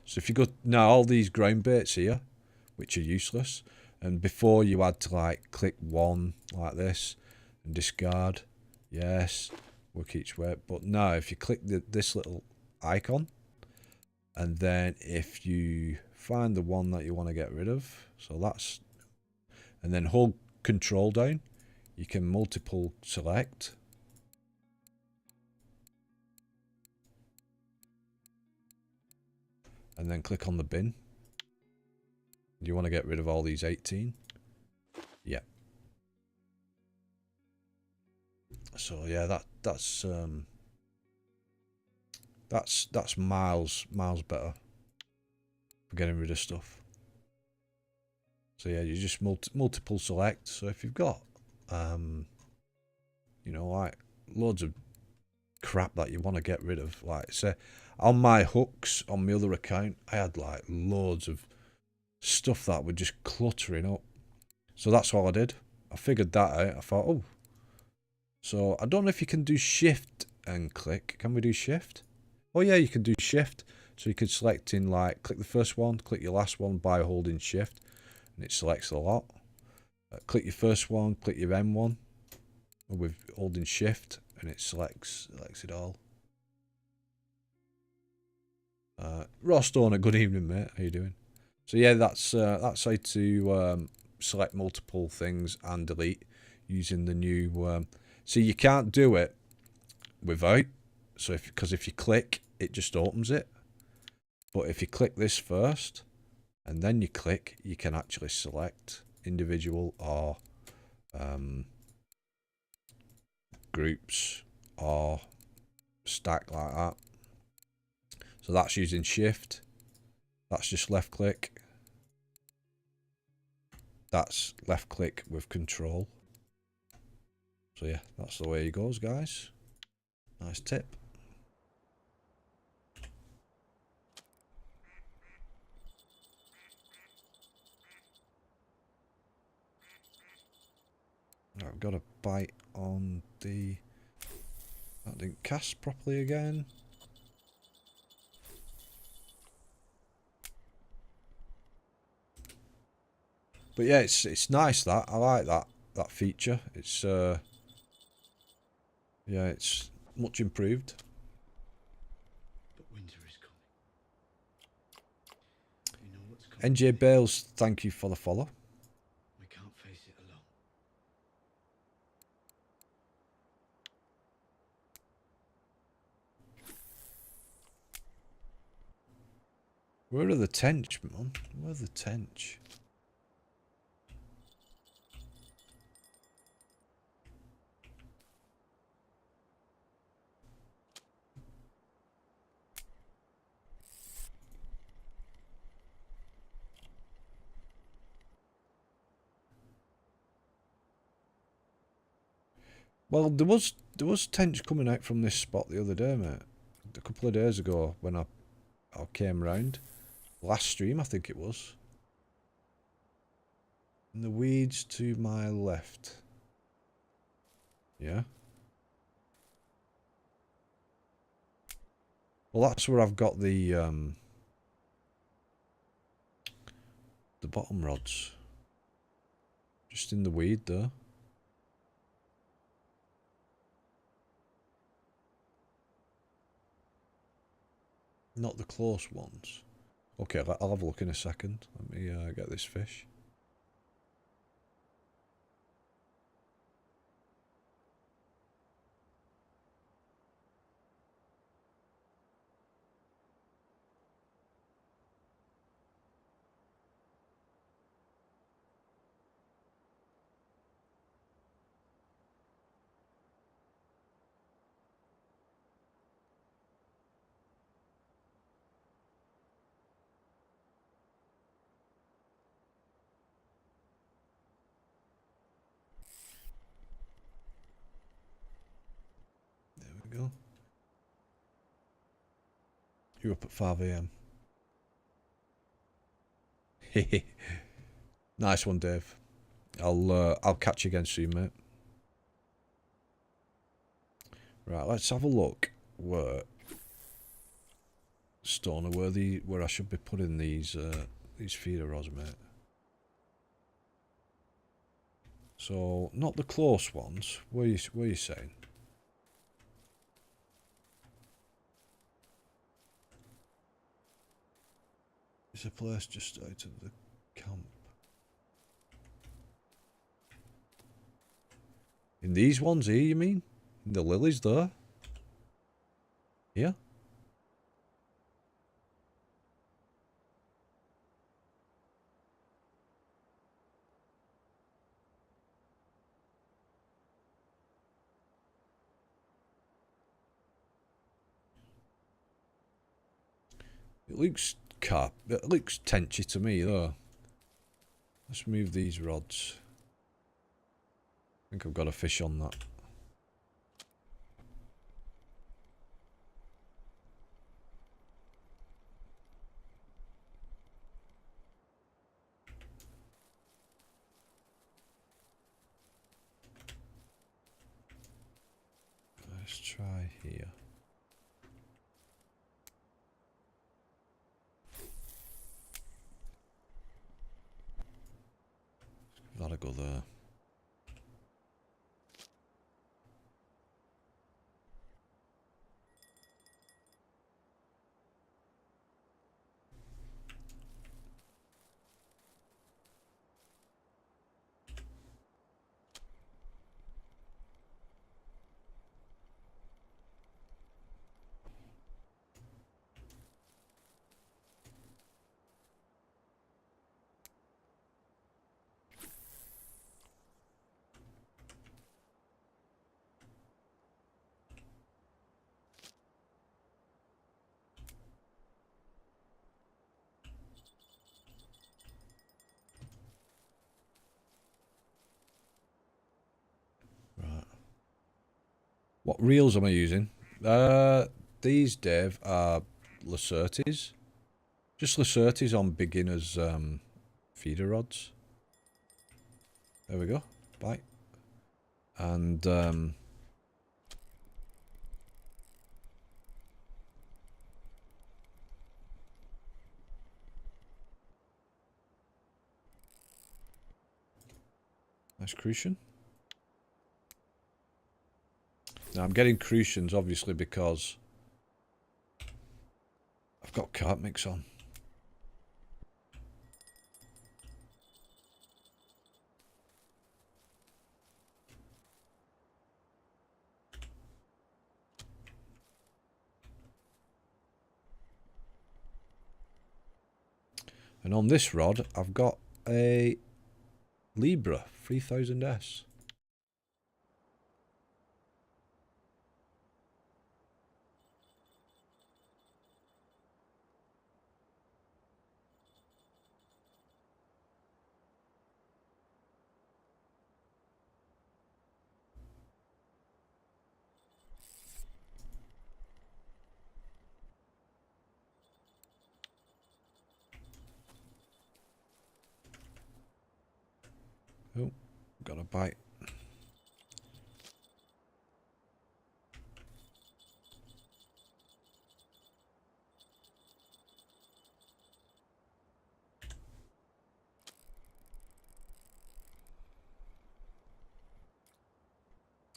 [SPEAKER 1] So if you go now, all these ground baits here, which are useless, and before you had to like click one like this and discard, yes, work each way. But now if you click this little icon, and then if you find the one that you want to get rid of, so that's, and then hold control down, you can multiple select. And then click on the bin. Do you want to get rid of all these 18? Yeah. So yeah, that's miles better for getting rid of stuff. So yeah, you just multiple select. So if you've got you know, like loads of crap that you want to get rid of, like say on my hooks on my other account, I had like loads of stuff that were just cluttering up. So that's all I did. I figured that out. I thought, oh, so I don't know if you can do shift and click. Can we do shift? Oh yeah, you can do shift. So you could select in like, click the first one, click your last one by holding shift, and it selects a lot. Click your first one, click your M1 with holding shift, and it selects it all. Raw Stoner, good evening, mate. How you doing? So yeah, that's how to select multiple things and delete using the new. See, you can't do it without. So because if you click, it just opens it. But if you click this first, and then you click, you can actually select individual or groups or stack like that. So that's using shift. That's just left click. That's left click with control. So yeah, that's the way it goes, guys. Nice tip. Right, I've got a bite on the... That didn't cast properly again. But yeah, it's nice that. I like that feature. It's yeah, it's much improved.
[SPEAKER 3] But winter is coming. You know what's coming.
[SPEAKER 1] NJ Bales, thank you for the follow.
[SPEAKER 3] We can't face it alone.
[SPEAKER 1] Where are the Tench, man? Where's the Tench? Well, there was tench coming out from this spot the other day, mate. A couple of days ago when I came round. Last stream, I think it was. In the weeds to my left. Yeah. Well, that's where I've got the bottom rods. Just in the weed there. Not the close ones. Okay, I'll have a look in a second. Let me get this fish. There we go. You're up at 5 AM. Nice one, Dave. I'll catch you again soon, mate. Right, let's have a look where Stoner, where I should be putting these feeder rods, mate. So not the close ones. Where you saying? It's a place just out of the camp. In these ones here, you mean? In the lilies there? Yeah? It looks carp. It looks tenchy to me though. Let's move these rods. I think I've got a fish on that. Let's try here. That'll go there. Right. What reels am I using? These, Dave, are lxCROSSYxl. Just lxCROSSYxl on beginners feeder rods. There we go. Bye. And nice crucian. Now I'm getting crucians obviously because I've got carp mix on. And on this rod, I've got a Libra 3000S. Oh, got a bite.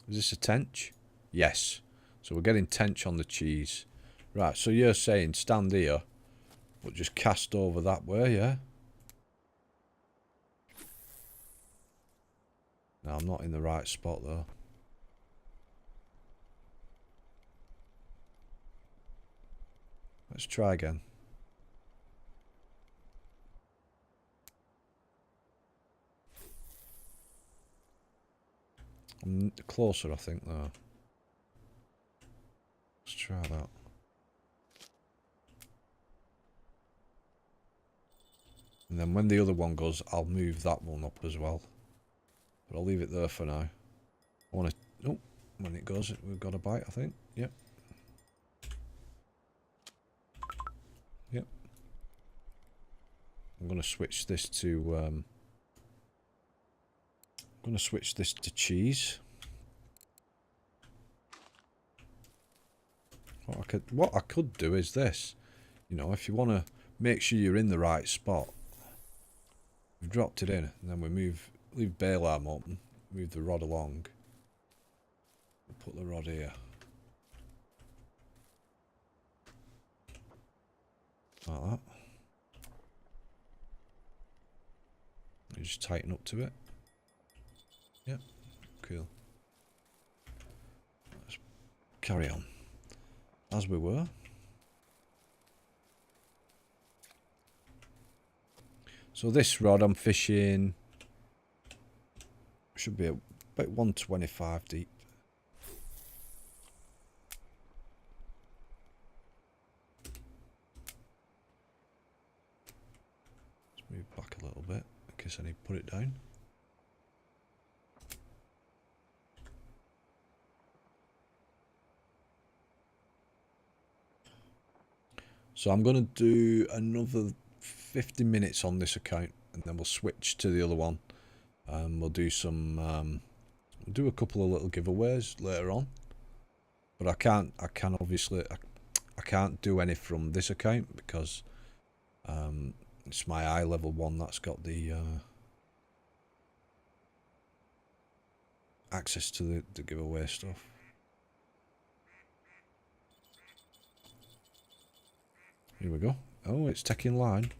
[SPEAKER 1] Is this a tench? Yes. So we're getting tench on the cheese. Right, so you're saying stand here, but just cast over that way, yeah? No, I'm not in the right spot though. Let's try again. I'm closer, I think, though. Let's try that. And then when the other one goes, I'll move that one up as well. But I'll leave it there for now. I want to... Oh, when it goes, we've got a bite, I think. Yep. Yep. I'm going to switch this to... I'm going to switch this to cheese. What I could do is this. You know, if you want to make sure you're in the right spot. We've dropped it in, and then we leave bail arm open, move the rod along. We'll put the rod here. Like that. You just tighten up to it. Yep, cool. Let's carry on. As we were. So this rod I'm fishing should be about 125 deep. Let's move back a little bit in case I need to put it down. So I'm going to do another 50 minutes on this account, and then we'll switch to the other one. We'll do some, we'll do a couple of little giveaways later on. But I can't do any from this account because it's my eye level one that's got the access to the giveaway stuff. Here we go. Oh, it's taking line.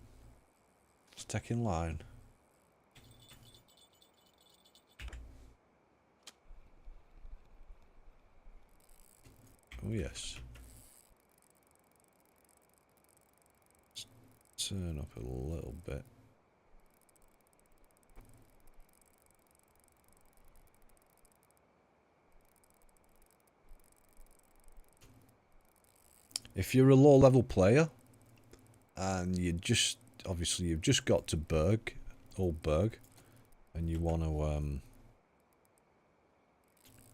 [SPEAKER 1] It's taking line. Oh, yes. Let's turn up a little bit. If you're a low level player and you've just got to Burg, old Burg, and you want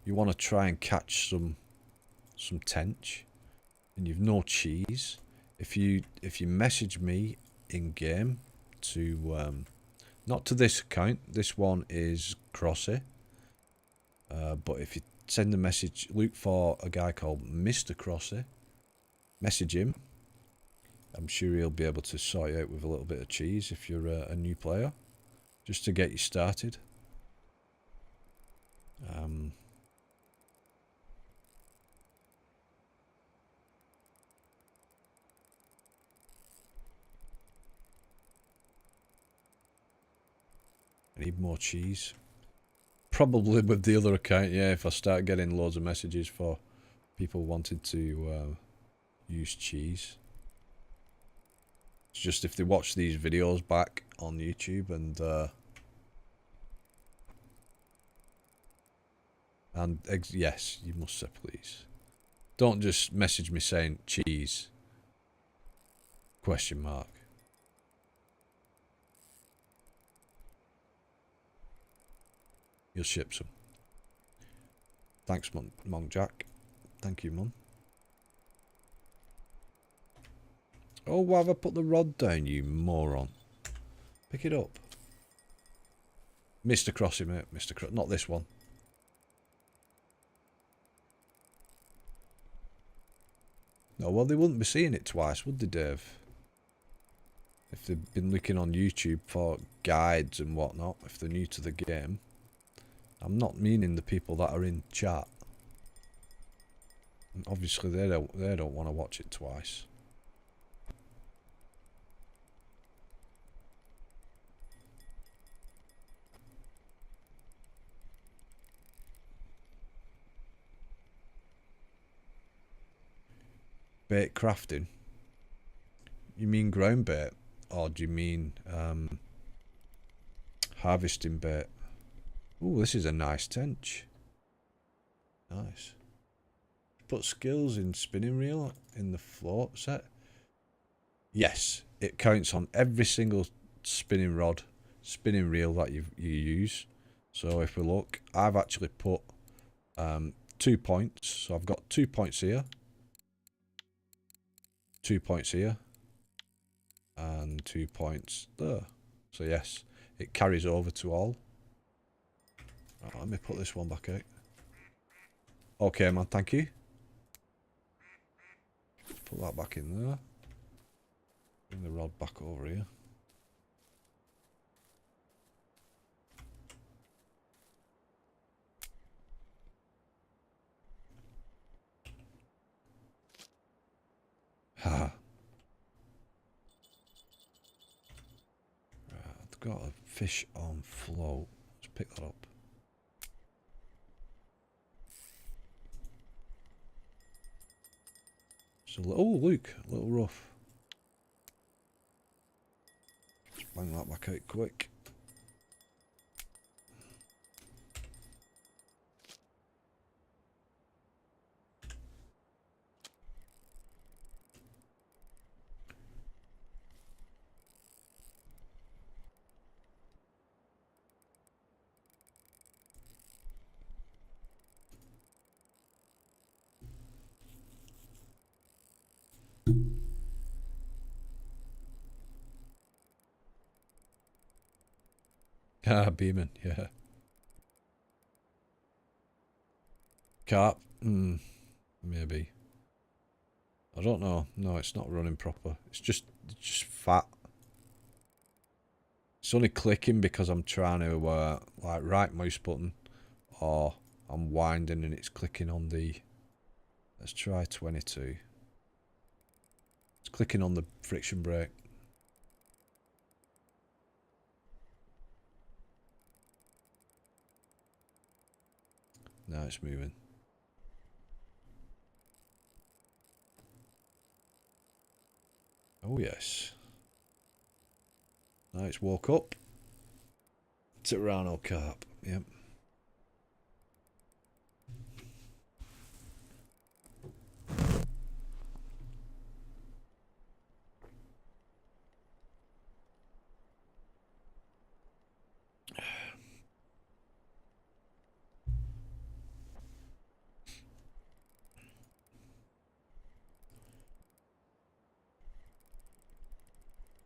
[SPEAKER 1] to try and catch some tench, and you've no cheese, if you message me in game to not to this account, this one is Crossy, but if you send a message, look for a guy called Mr. Crossy, message him. I'm sure he'll be able to sort you out with a little bit of cheese if you're a new player, just to get you started. I need more cheese. Probably with the other account, yeah, if I start getting loads of messages for people wanting to use cheese. It's just if they watch these videos back on YouTube and yes, you must say please. Don't just message me saying cheese, question mark. You'll ship some. Thanks, Monk Jack. Thank you, Mum. Oh, why have I put the rod down, you moron? Pick it up. Mr. Crossy, mate. Mr. Crossy. Not this one. No, well, they wouldn't be seeing it twice, would they, Dave? If they've been looking on YouTube for guides and whatnot, if they're new to the game. I'm not meaning the people that are in chat. And obviously, they don't want to watch it twice. Bait crafting? You mean ground bait? Or do you mean harvesting bait? Ooh, this is a nice tench. Nice. Put skills in spinning reel in the float set. Yes, it counts on every single spinning rod, spinning reel that you use. So if we look, I've actually put 2 points. So I've got 2 points here. 2 points here. And 2 points there. So yes, it carries over to all. Right, let me put this one back out. Okay, man, thank you. Put that back in there. Bring the rod back over here. Ha. Right, I've got a fish on float. Let's pick that up. So, oh, look, a little rough. Just bang that back out quick. Ah, beaming, yeah. Carp, maybe. I don't know. No, it's not running proper. It's just fat. It's only clicking because I'm trying to like right mouse button, or I'm winding and it's clicking on the. Let's try 22. It's clicking on the friction brake. Now it's moving. Oh yes. Now it's woke up. Tirano carp. Yep.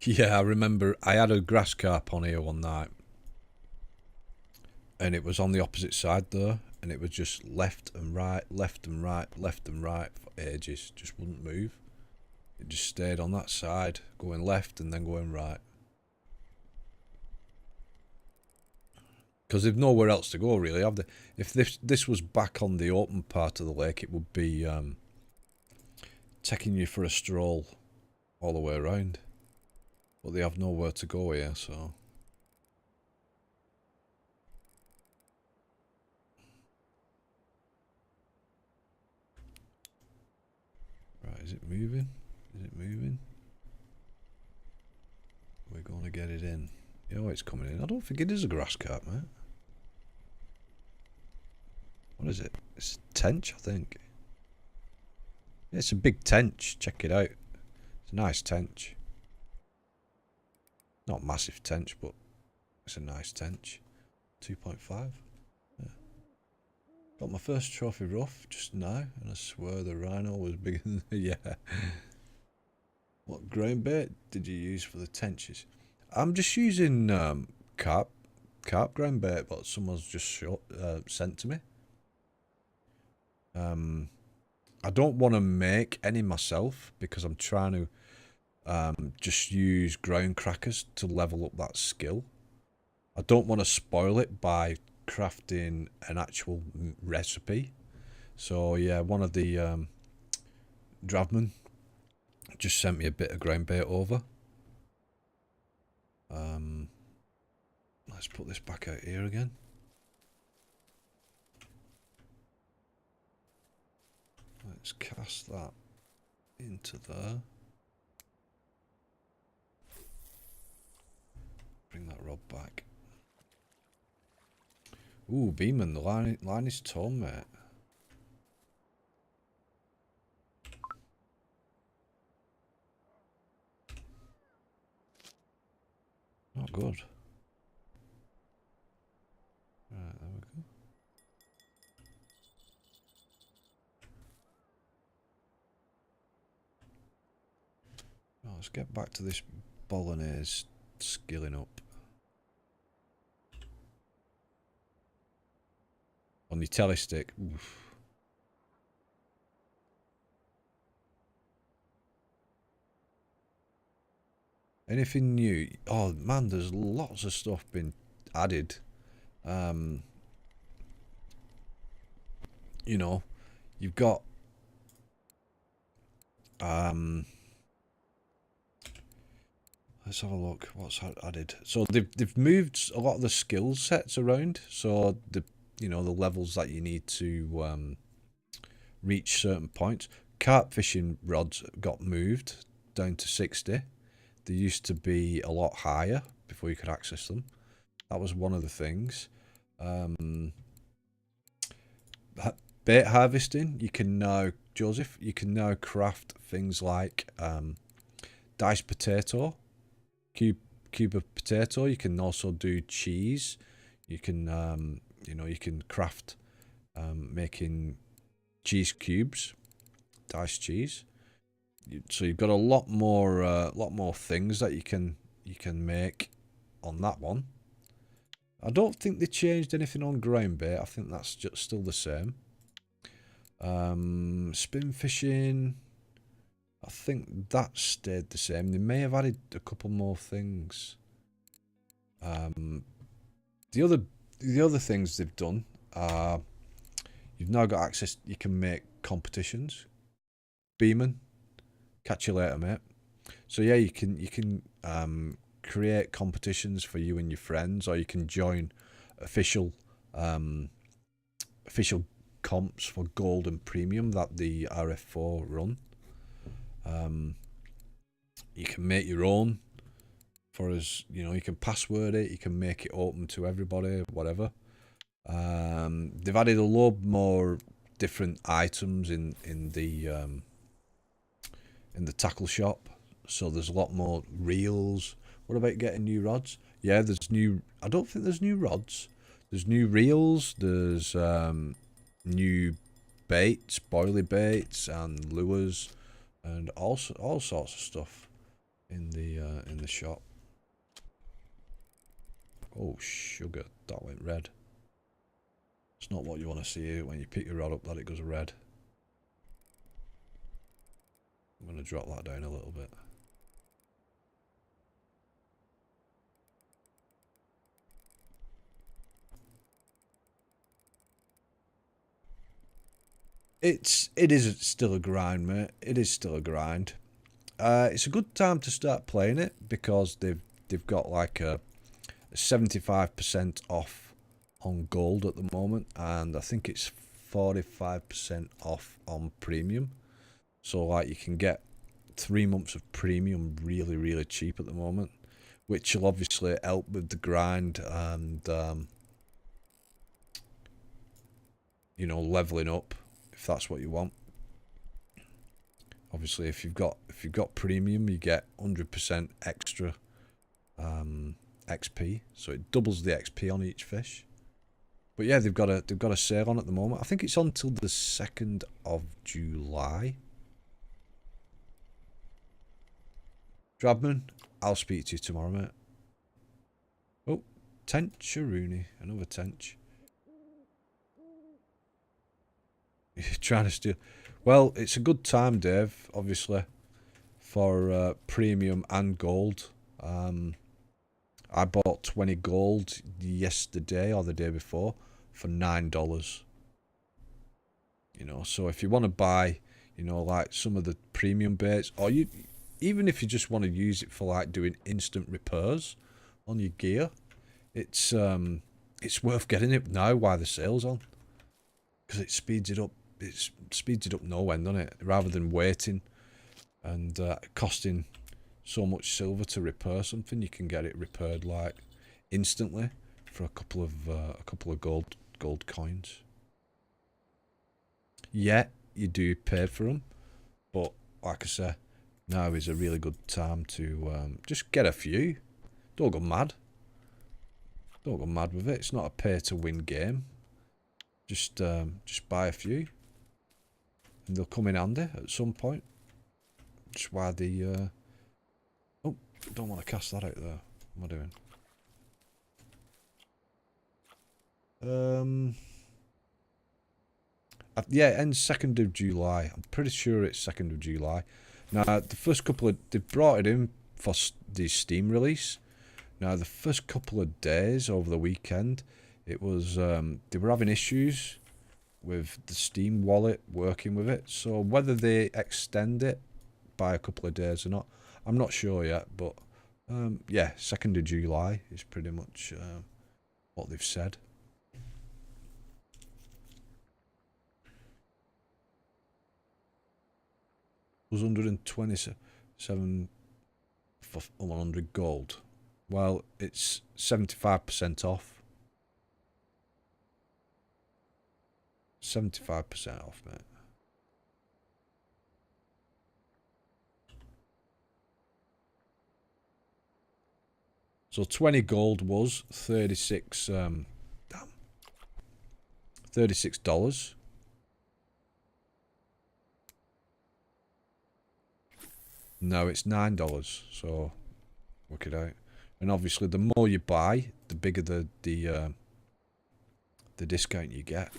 [SPEAKER 1] Yeah, I remember I had a grass carp on here one night. And it was on the opposite side there. And it was just left and right, left and right, left and right for ages. Just wouldn't move. It just stayed on that side, going left and then going right. Because they've nowhere else to go, really, have they? If this was back on the open part of the lake, it would be taking you for a stroll all the way around. But they have nowhere to go here, so... Right, is it moving? Is it moving? We're going to get it in. You know it's coming in. I don't think it is a grass carp, mate. What is it? It's Tench, I think. Yeah, it's a big Tench. Check it out. It's a nice Tench. Not massive Tench, but it's a nice Tench. 2.5. Yeah. Got my first trophy rough just now, and I swear the rhino was bigger than... yeah. What ground bait did you use for the tenches? I'm just using carp carp ground bait, but someone's just sent to me. I don't want to make any myself because I'm trying to just use ground crackers to level up that skill. I don't want to spoil it by crafting an actual recipe. So yeah, one of the Dravmen just sent me a bit of ground bait over. Let's put this back out here again. Let's cast that into there. Bring that rod back. Ooh, Beeman, the line is torn, mate. Not good. Right, there we go. Oh, let's get back to this bolognese skilling up. On the telestick. Oof. Anything new? Oh man, there's lots of stuff been added. You know, you've got let's have a look what's added. So they've moved a lot of the skill sets around. So the levels that you need to reach certain points. Carp fishing rods got moved down to 60. They used to be a lot higher before you could access them. That was one of the things. Bait harvesting, you can now, Joseph, you can now craft things like diced potato, cube of potato. You can also do cheese. You can you can craft making cheese cubes, diced cheese. So you've got a lot more things that you can make on that one. I don't think they changed anything on ground bait. I think that's just still the same. Spin fishing, I think that stayed the same. They may have added a couple more things. The other things they've done are you've now got access. You can make competitions. Beeman, catch you later, mate. So yeah, you can create competitions for you and your friends, or you can join official comps for gold and premium that the RF4 run. You can make your own for us, you can password it, you can make it open to everybody, whatever. They've added a lot more different items in the tackle shop, so there's a lot more reels. What about getting new rods? Yeah, there's new. I don't think there's new rods. There's new reels. There's new baits, boilie baits, and lures, and all sorts of stuff in the shop. Oh sugar, that went red. It's not what you want to see when you pick your rod up, that it goes red. I'm going to drop that down a little bit. It is still a grind, mate. It is still a grind. It's a good time to start playing it because they've got like a 75% off on gold at the moment, and I think it's 45% off on premium. So like you can get 3 months of premium really, really cheap at the moment, which will obviously help with the grind and leveling up if that's what you want. Obviously, if you've got premium, you get 100% extra XP, so it doubles the XP on each fish. But yeah, they've got a sale on at the moment. I think it's on till the 2nd of July. Drabman, I'll speak to you tomorrow, mate. Oh, Tench or Rooney? Another Tench. You're trying to steal. Well, it's a good time, Dave, obviously, for premium and gold. I bought 20 gold yesterday or the day before for $9. You know, so if you want to buy, you know, like some of the premium baits, or you, even if you just want to use it for like doing instant repairs on your gear, it's worth getting it now while the sale's on, because it speeds it up. It speeds it up no end, doesn't it? Rather than waiting and costing so much silver to repair something, you can get it repaired like instantly for a couple of gold coins. Yeah, you do pay for them, but like I say, now is a really good time to just get a few. Don't go mad. Don't go mad with it. It's not a pay-to-win game. Just buy a few, and they'll come in handy at some point. Just why the oh, don't want to cast that out there. What am I doing? Yeah, it ends 2nd of July. I'm pretty sure it's 2nd of July. Now, the first couple of... They brought it in for the Steam release. Now, the first couple of days over the weekend, it was... they were having issues with the Steam wallet working with it. So, whether they extend it by a couple of days or not, I'm not sure yet. But, yeah, 2nd of July is pretty much what they've said. Was 127 for 100 gold. Well, it's 75% off. 75% off, mate. So 20 gold was 36. Damn. $36. No, it's $9, so work it out. And obviously, the more you buy, the bigger the discount you get.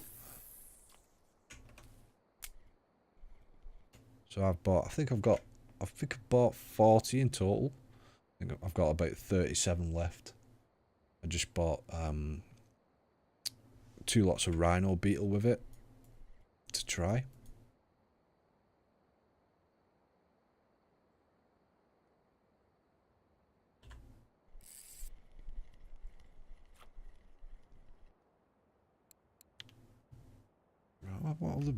[SPEAKER 1] So I've bought. I think I've bought 40 in total. I think I've got about 37 left. I just bought 2 lots of rhino beetle with it to try. What other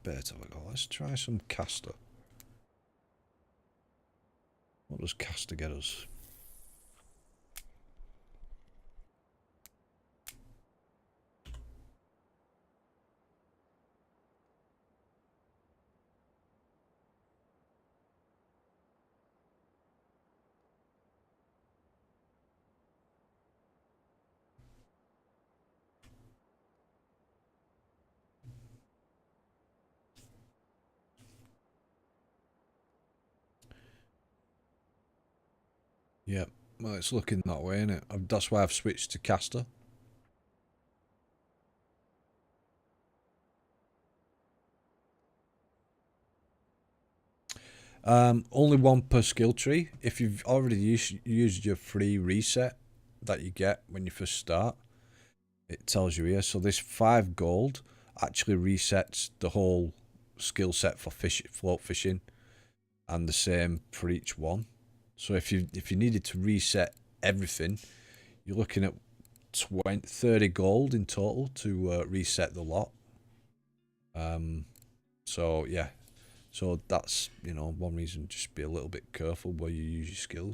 [SPEAKER 1] bait have I got? Let's try some caster. What does caster get us? Yep, well, it's looking that way, isn't it? That's why I've switched to caster. Only one per skill tree. If you've already used your free reset that you get when you first start, it tells you here. So this 5 gold actually resets the whole skill set for float fishing, and the same for each one. So if you needed to reset everything, you're looking at 30 gold in total to reset the lot. So yeah, so that's, you know, one reason. Just be a little bit careful where you use your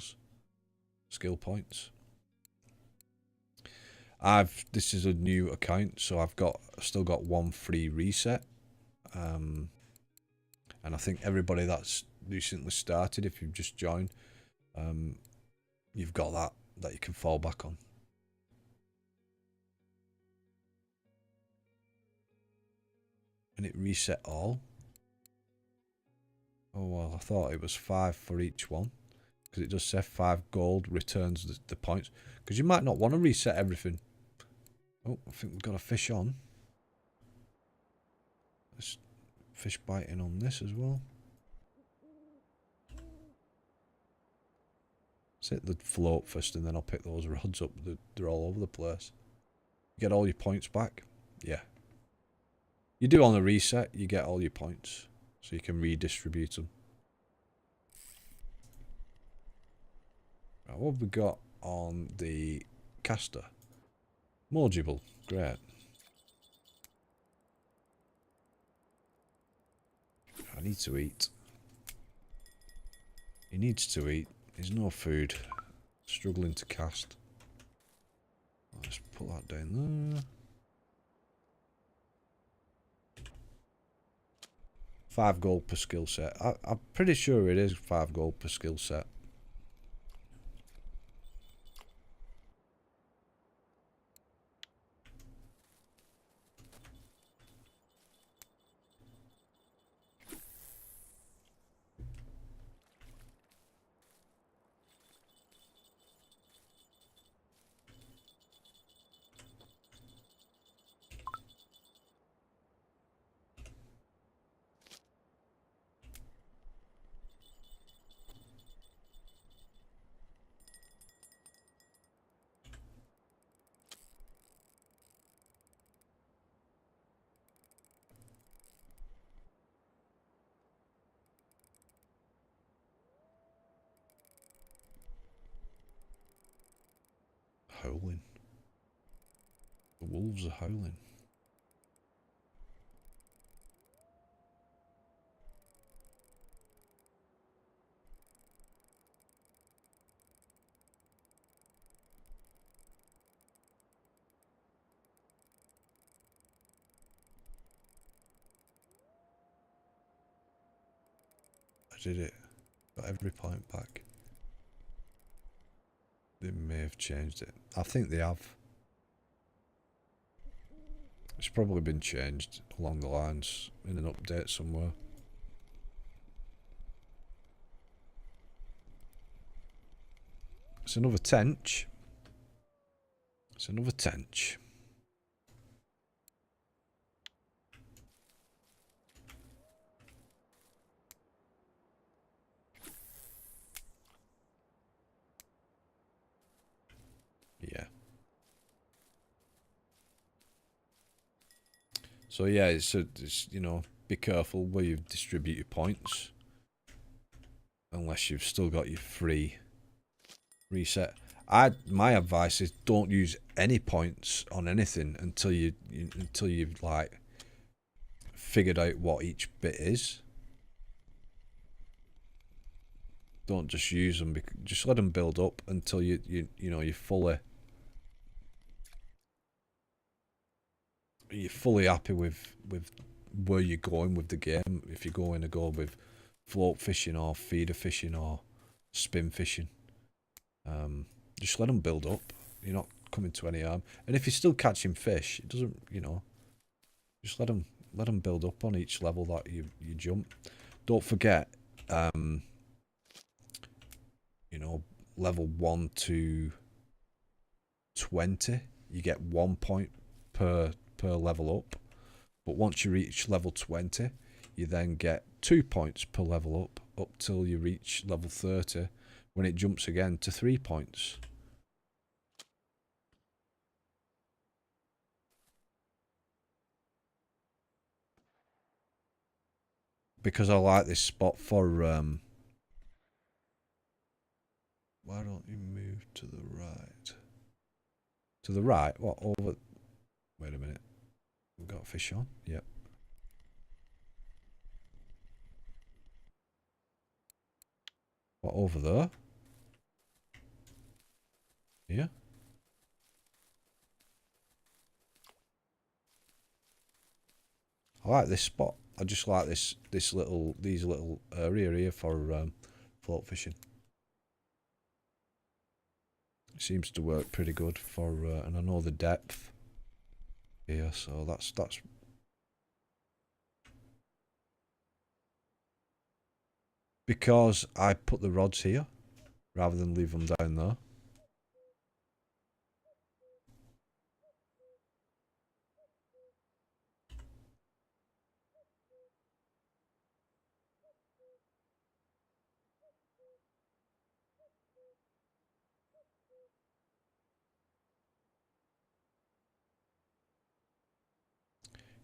[SPEAKER 1] skill points. This is a new account, so I've still got 1 free reset, and I think everybody that's recently started, if you've just joined, you've got that you can fall back on. And it reset all. Oh well, I thought it was 5 for each one. because it does say 5 gold returns the points. Because you might not want to reset everything. Oh, I think we've got a fish on. There's fish biting on this as well. Let's hit the float first and then I'll pick those rods up. They're all over the place. You get all your points back. Yeah. You do on a reset, you get all your points. So you can redistribute them. Right, what have we got on the caster? Mogible. Great. I need to eat. He needs to eat. There's no food. Struggling to cast. Let's put that down there. 5 gold per skill set. I'm pretty sure it is 5 gold per skill set. Howling. The wolves are howling. I did it. Got every point back. They may have changed it. I think they have. It's probably been changed along the lines in an update somewhere. It's another Tench. It's another Tench. Yeah. So yeah, it's you know, be careful where you distribute your points, unless you've still got your free reset. My advice is don't use any points on anything until you've like figured out what each bit is. Don't just use them. Just let them build up until you know you're fully happy with where you're going with the game. If you're going to go with float fishing or feeder fishing or spin fishing, just let them build up. You're not coming to any harm. And if you're still catching fish, it doesn't, you know, just let them build up on each level that you jump. Don't forget, you know, level 1 to 20, you get 1 point per level up. But once you reach level 20, you then get 2 points per level up till you reach level 30, when it jumps again to 3 points. Because I like this spot for why don't you move to the right? To the right? What, over? Wait a minute. We've got a fish on? Yep. What, over there? Yeah. I like this spot. I just like these little area here for float fishing. It seems to work pretty good for, and I know the depth here, so that's because I put the rods here. rather than leave them down there.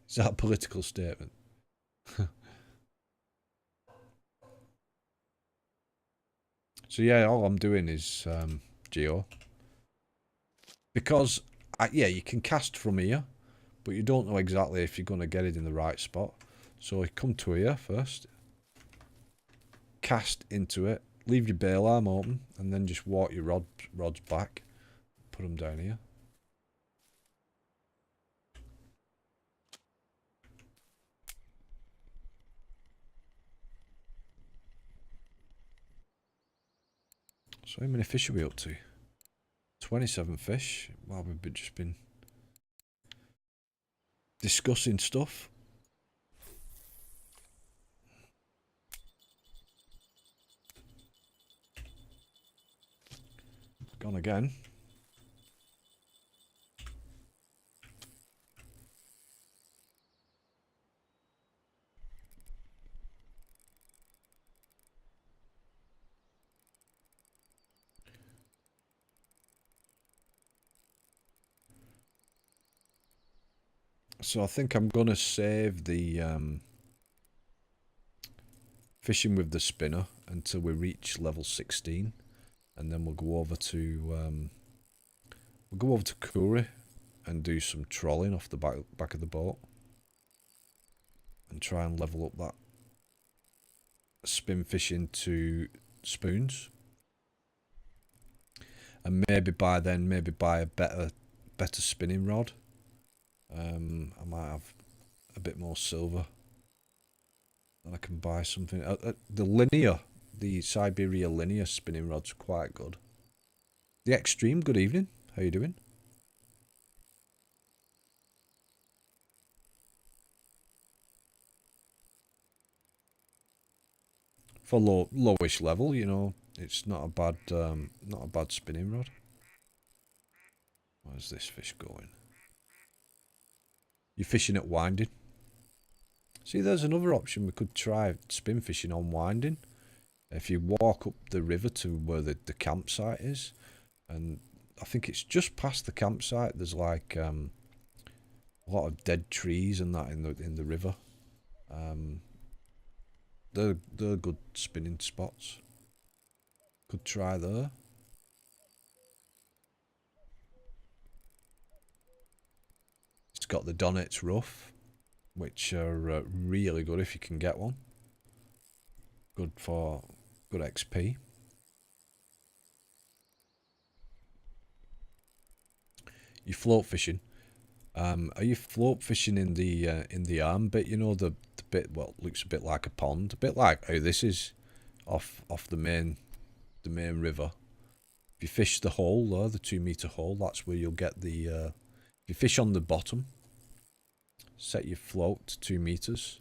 [SPEAKER 1] Is that a political statement? So yeah, all I'm doing is geo. Because, yeah, you can cast from here, but you don't know exactly if you're going to get it in the right spot. So you come to here first, cast into it, leave your bail arm open, and then just walk your rods back, put them down here. So how many fish are we up to? 27 fish. Well, we've just been discussing stuff. Gone again. So I think I'm going to save the fishing with the spinner until we reach level 16, and then we'll go over to Kuri and do some trolling off the back of the boat and try and level up that spin fishing to spoons. And maybe by then, buy a better spinning rod. I might have a bit more silver, and I can buy something. The Siberia linear spinning rod's quite good. The Extreme, good evening. How you doing? For lowish level, you know, it's not a bad spinning rod. Where's this fish going? You're fishing at winding. See, there's another option. We could try spin fishing on winding. If you walk up the river to where the campsite is, and I think it's just past the campsite, there's like a lot of dead trees and that in the river. They're good spinning spots. Could try there. It's got the Donets rough, which are really good if you can get one. Good for good XP. You float fishing. Are you float fishing in the arm bit? You know, the bit what looks a bit like a pond, a bit like how this is off the main river. If you fish the hole there, the 2 meter hole, that's where you'll get the. If you fish on the bottom, set your float to 2 meters.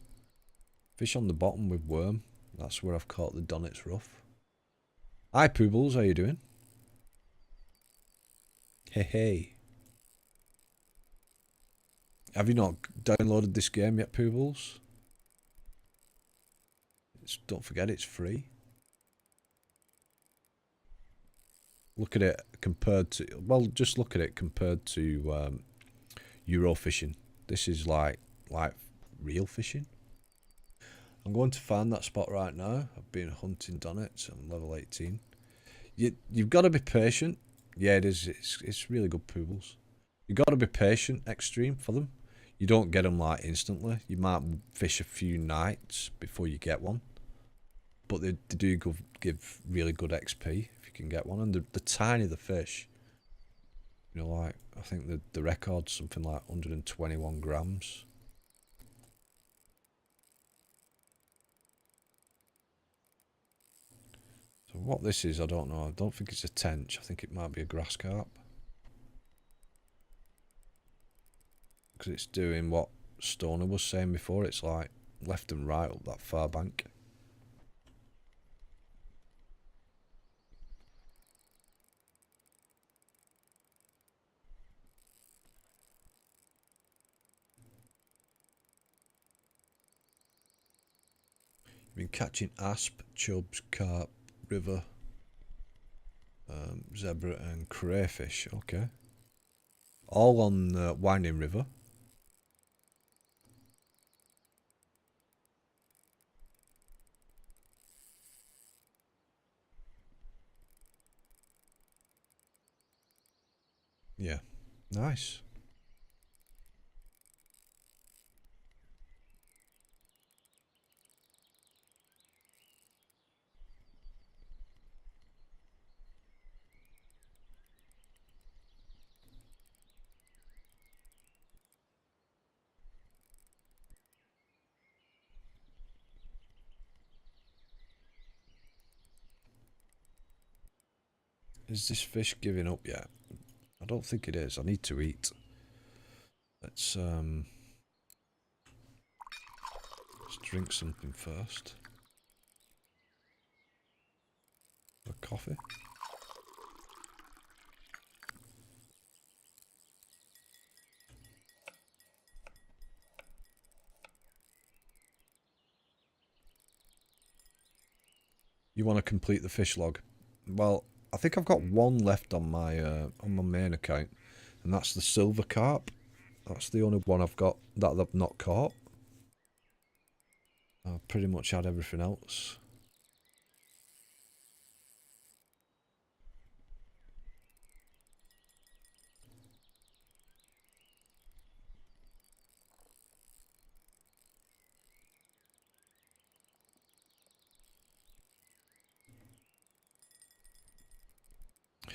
[SPEAKER 1] Fish on the bottom with worm. That's where I've caught the Donets rough. Hi Poobles, how you doing? Hey. Have you not downloaded this game yet, Poobles? Don't forget it's free. Look at it compared to, well, just look at it compared to Euro fishing. This is like real fishing. I'm going to find that spot right now. I've been hunting Donets. I'm level 18. You've got to be patient. Yeah, it is. It's really good pools. You've got to be patient, Extreme, for them. You don't get them like instantly. You might fish a few nights before you get one. But they do give really good XP if you can get one. And the tiny the fish. You know, like, I think the record's something like 121 grams. So what this is, I don't know. I don't think it's a tench. I think it might be a grass carp. Because it's doing what Stoner was saying before. It's like left and right up that far bank. Been catching asp, chubs, carp, river, zebra and crayfish. Okay. All on Winding River. Yeah. Nice. Is this fish giving up yet? I don't think it is. I need to eat. Let's drink something first. A coffee. You want to complete the fish log? Well, I think I've got one left on my main account, and that's the silver carp. That's the only one I've got that I've not caught. I've pretty much had everything else.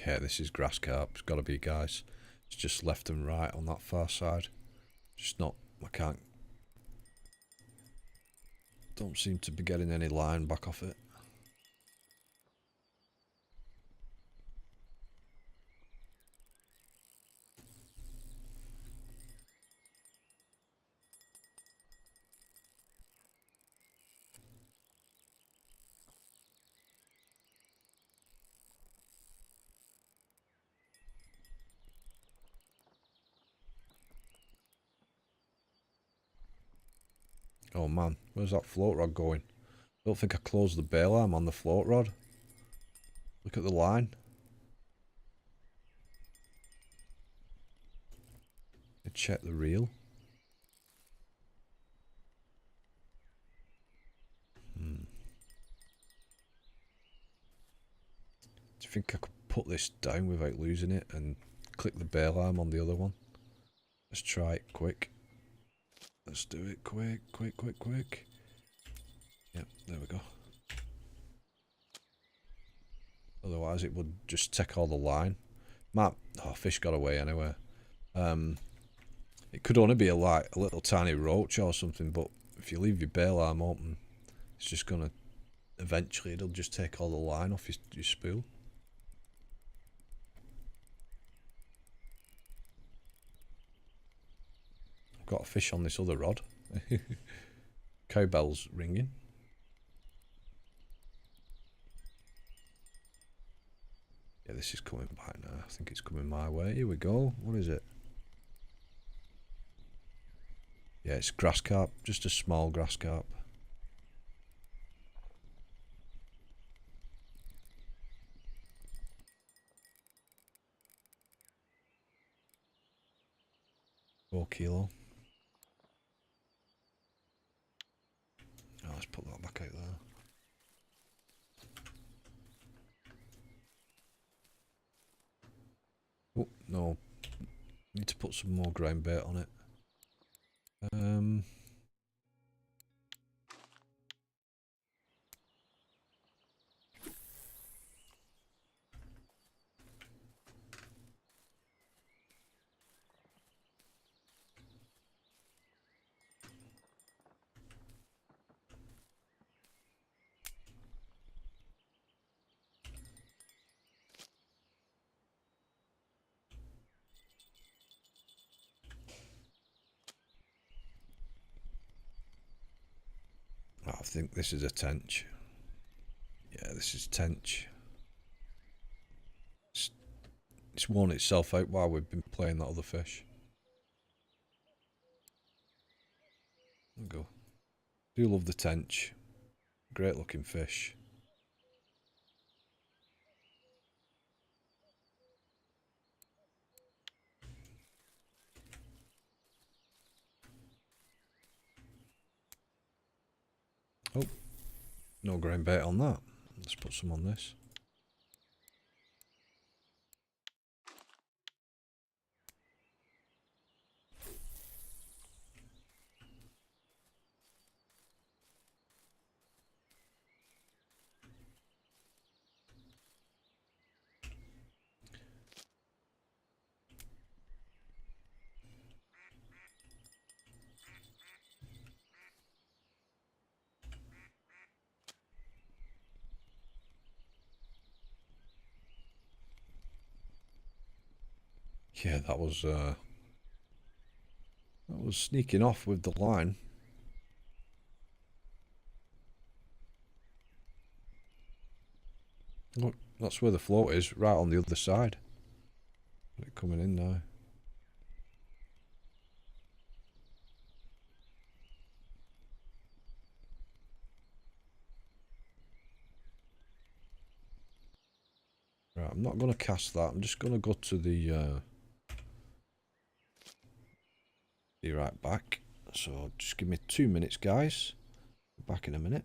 [SPEAKER 1] Yeah, this is grass carp. It's got to be, guys. It's just left and right on that far side. Just not, I can't. Don't seem to be getting any line back off it. Oh man, where's that float rod going? I don't think I closed the bail arm on the float rod. Look at the line. Check the reel. Do you think I could put this down without losing it and click the bail arm on the other one? Let's try it quick. Let's do it quick. Yep, there we go. Otherwise it would just take all the line. Oh, fish got away anyway. It could only be a little tiny roach or something, but if you leave your bail arm open, it's just gonna, eventually it'll just take all the line off your spool. I've got a fish on this other rod. Cowbell's ringing. Yeah, this is coming back now. I think it's coming my way. Here we go. What is it? Yeah, it's grass carp. Just a small grass carp. $4 kilo. Oh, let's put that back out there. Oh, no. Need to put some more ground bait on it. I think this is a tench. Yeah, this is tench. It's worn itself out while we've been playing that other fish. There we go. Do love the tench. Great looking fish. Oh, no grain bait on that. Let's put some on this. Yeah, that was sneaking off with the line. Look, that's where the float is, right on the other side. Got it coming in now. Right, I'm not going to cast that. I'm just going to go to the be right back. So just give me 2 minutes, guys. Back in a minute.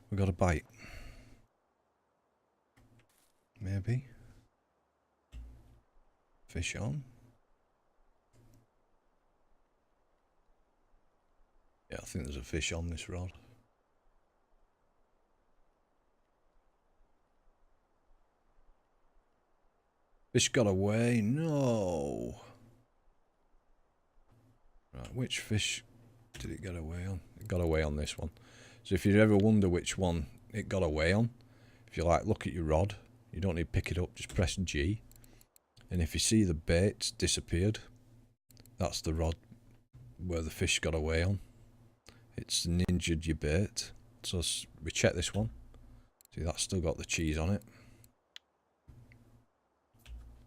[SPEAKER 1] We got a bite. Maybe. Fish on. Yeah, I think there's a fish on this rod. Fish got away. No. Right, which fish did it get away on? It got away on this one. So if you ever wonder which one it got away on, if you like look at your rod, you don't need to pick it up, just press G. And if you see the bait disappeared, that's the rod where the fish got away on. It's ninjaed your bait. So we check this one. See, that's still got the cheese on it.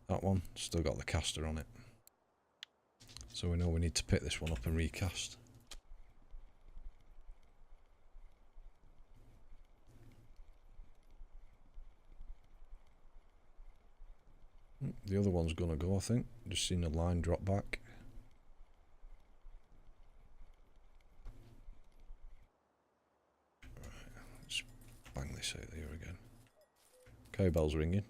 [SPEAKER 1] That one still got the caster on it. So we know we need to pick this one up and recast. The other one's gonna go, I think. Just seen the line drop back. Right, let's bang this out here again. Cowbell's ringing.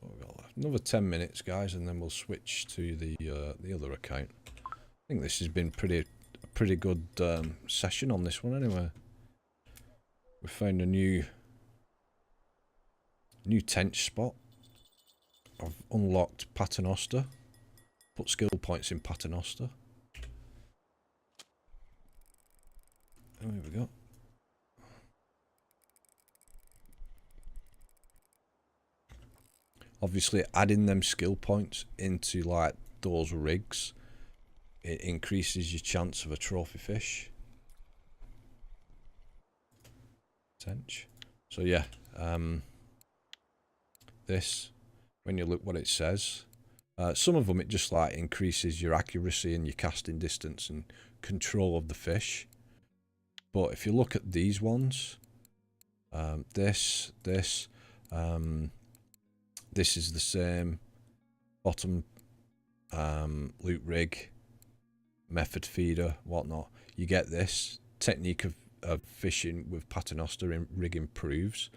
[SPEAKER 1] What have we got left? Another 10 minutes, guys, and then we'll switch to the other account. I think this has been a pretty good session on this one anyway. We found a new tench spot. I've unlocked Paternoster. Put skill points in Paternoster. Oh, here we go. Obviously, adding them skill points into like those rigs, it increases your chance of a trophy fish. Tench. So yeah, this, when you look what it says, some of them it just like increases your accuracy and your casting distance and control of the fish. But if you look at these ones, this is the same bottom loop rig, method feeder, whatnot. You get this technique of fishing with Paternoster in rig improves.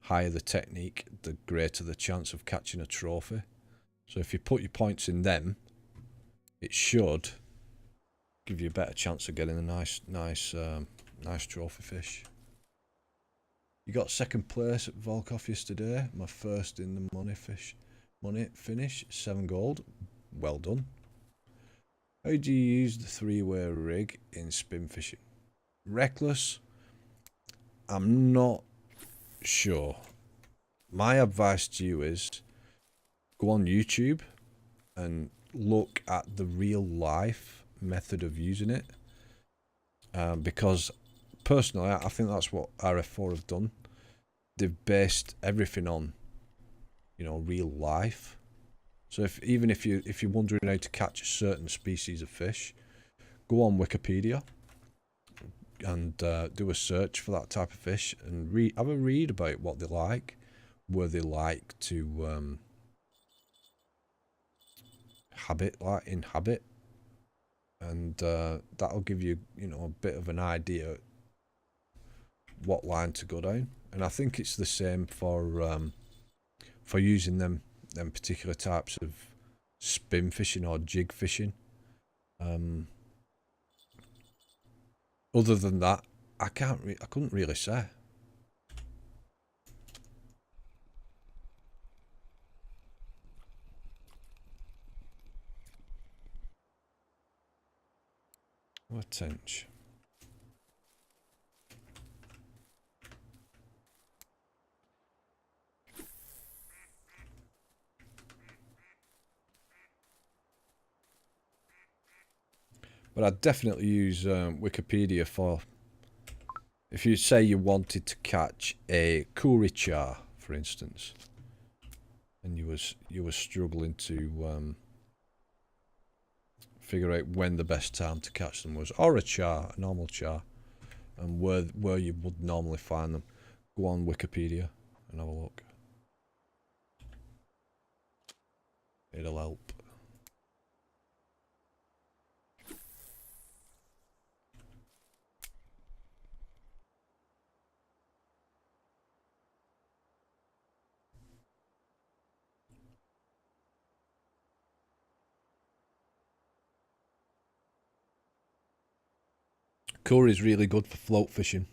[SPEAKER 1] Higher the technique, the greater the chance of catching a trophy. So if you put your points in them, it should give you a better chance of getting a nice trophy fish. You got second place at Volkov yesterday. My first in the money finish, 7 gold. Well done. How do you use the 3-way rig in spin fishing? Reckless? I'm not sure. My advice to you is go on YouTube and look at the real life method of using it. Because personally, I think that's what RF4 have done. They've based everything on, real life. So even if you're wondering how to catch a certain species of fish, go on Wikipedia and do a search for that type of fish and have a read about what they like, where they like to inhabit, and that'll give you a bit of an idea what line to go down. And I think it's the same for using them particular types of spin fishing or jig fishing. Other than that, I couldn't really say. What tench? But I'd definitely use Wikipedia for if you say you wanted to catch a kuricha, for instance, and you was struggling to figure out when the best time to catch them was, or a normal char, and where you would normally find them. Go on Wikipedia and have a look. It'll help. Curry is really good for float fishing.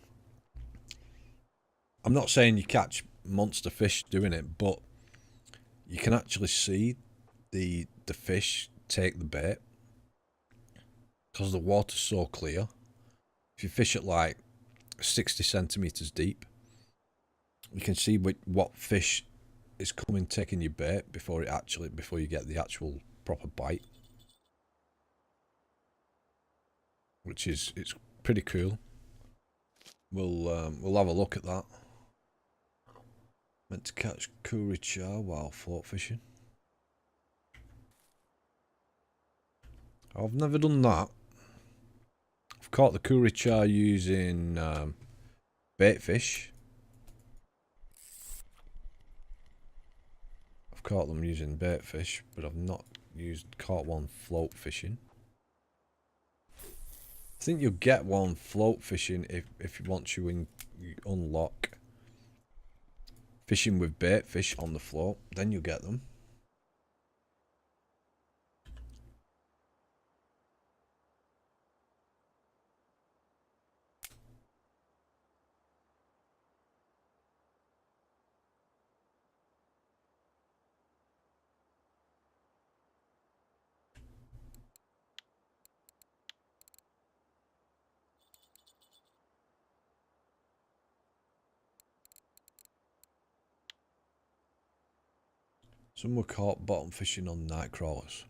[SPEAKER 1] I'm not saying you catch monster fish doing it, but you can actually see the fish take the bait because the water's so clear. If you fish at like 60 centimeters deep, you can see what fish is coming taking your bait before you get the actual proper bite, which is it's pretty cool. We'll have a look at that. Meant to catch Kuri char while float fishing. I've never done that. I've caught the Kuri char using bait fish. I've caught them using bait fish, but I've not caught one float fishing. I think you'll get one float fishing if you unlock fishing with bait fish on the float, then you'll get them. Some were caught bottom fishing on night crawlers.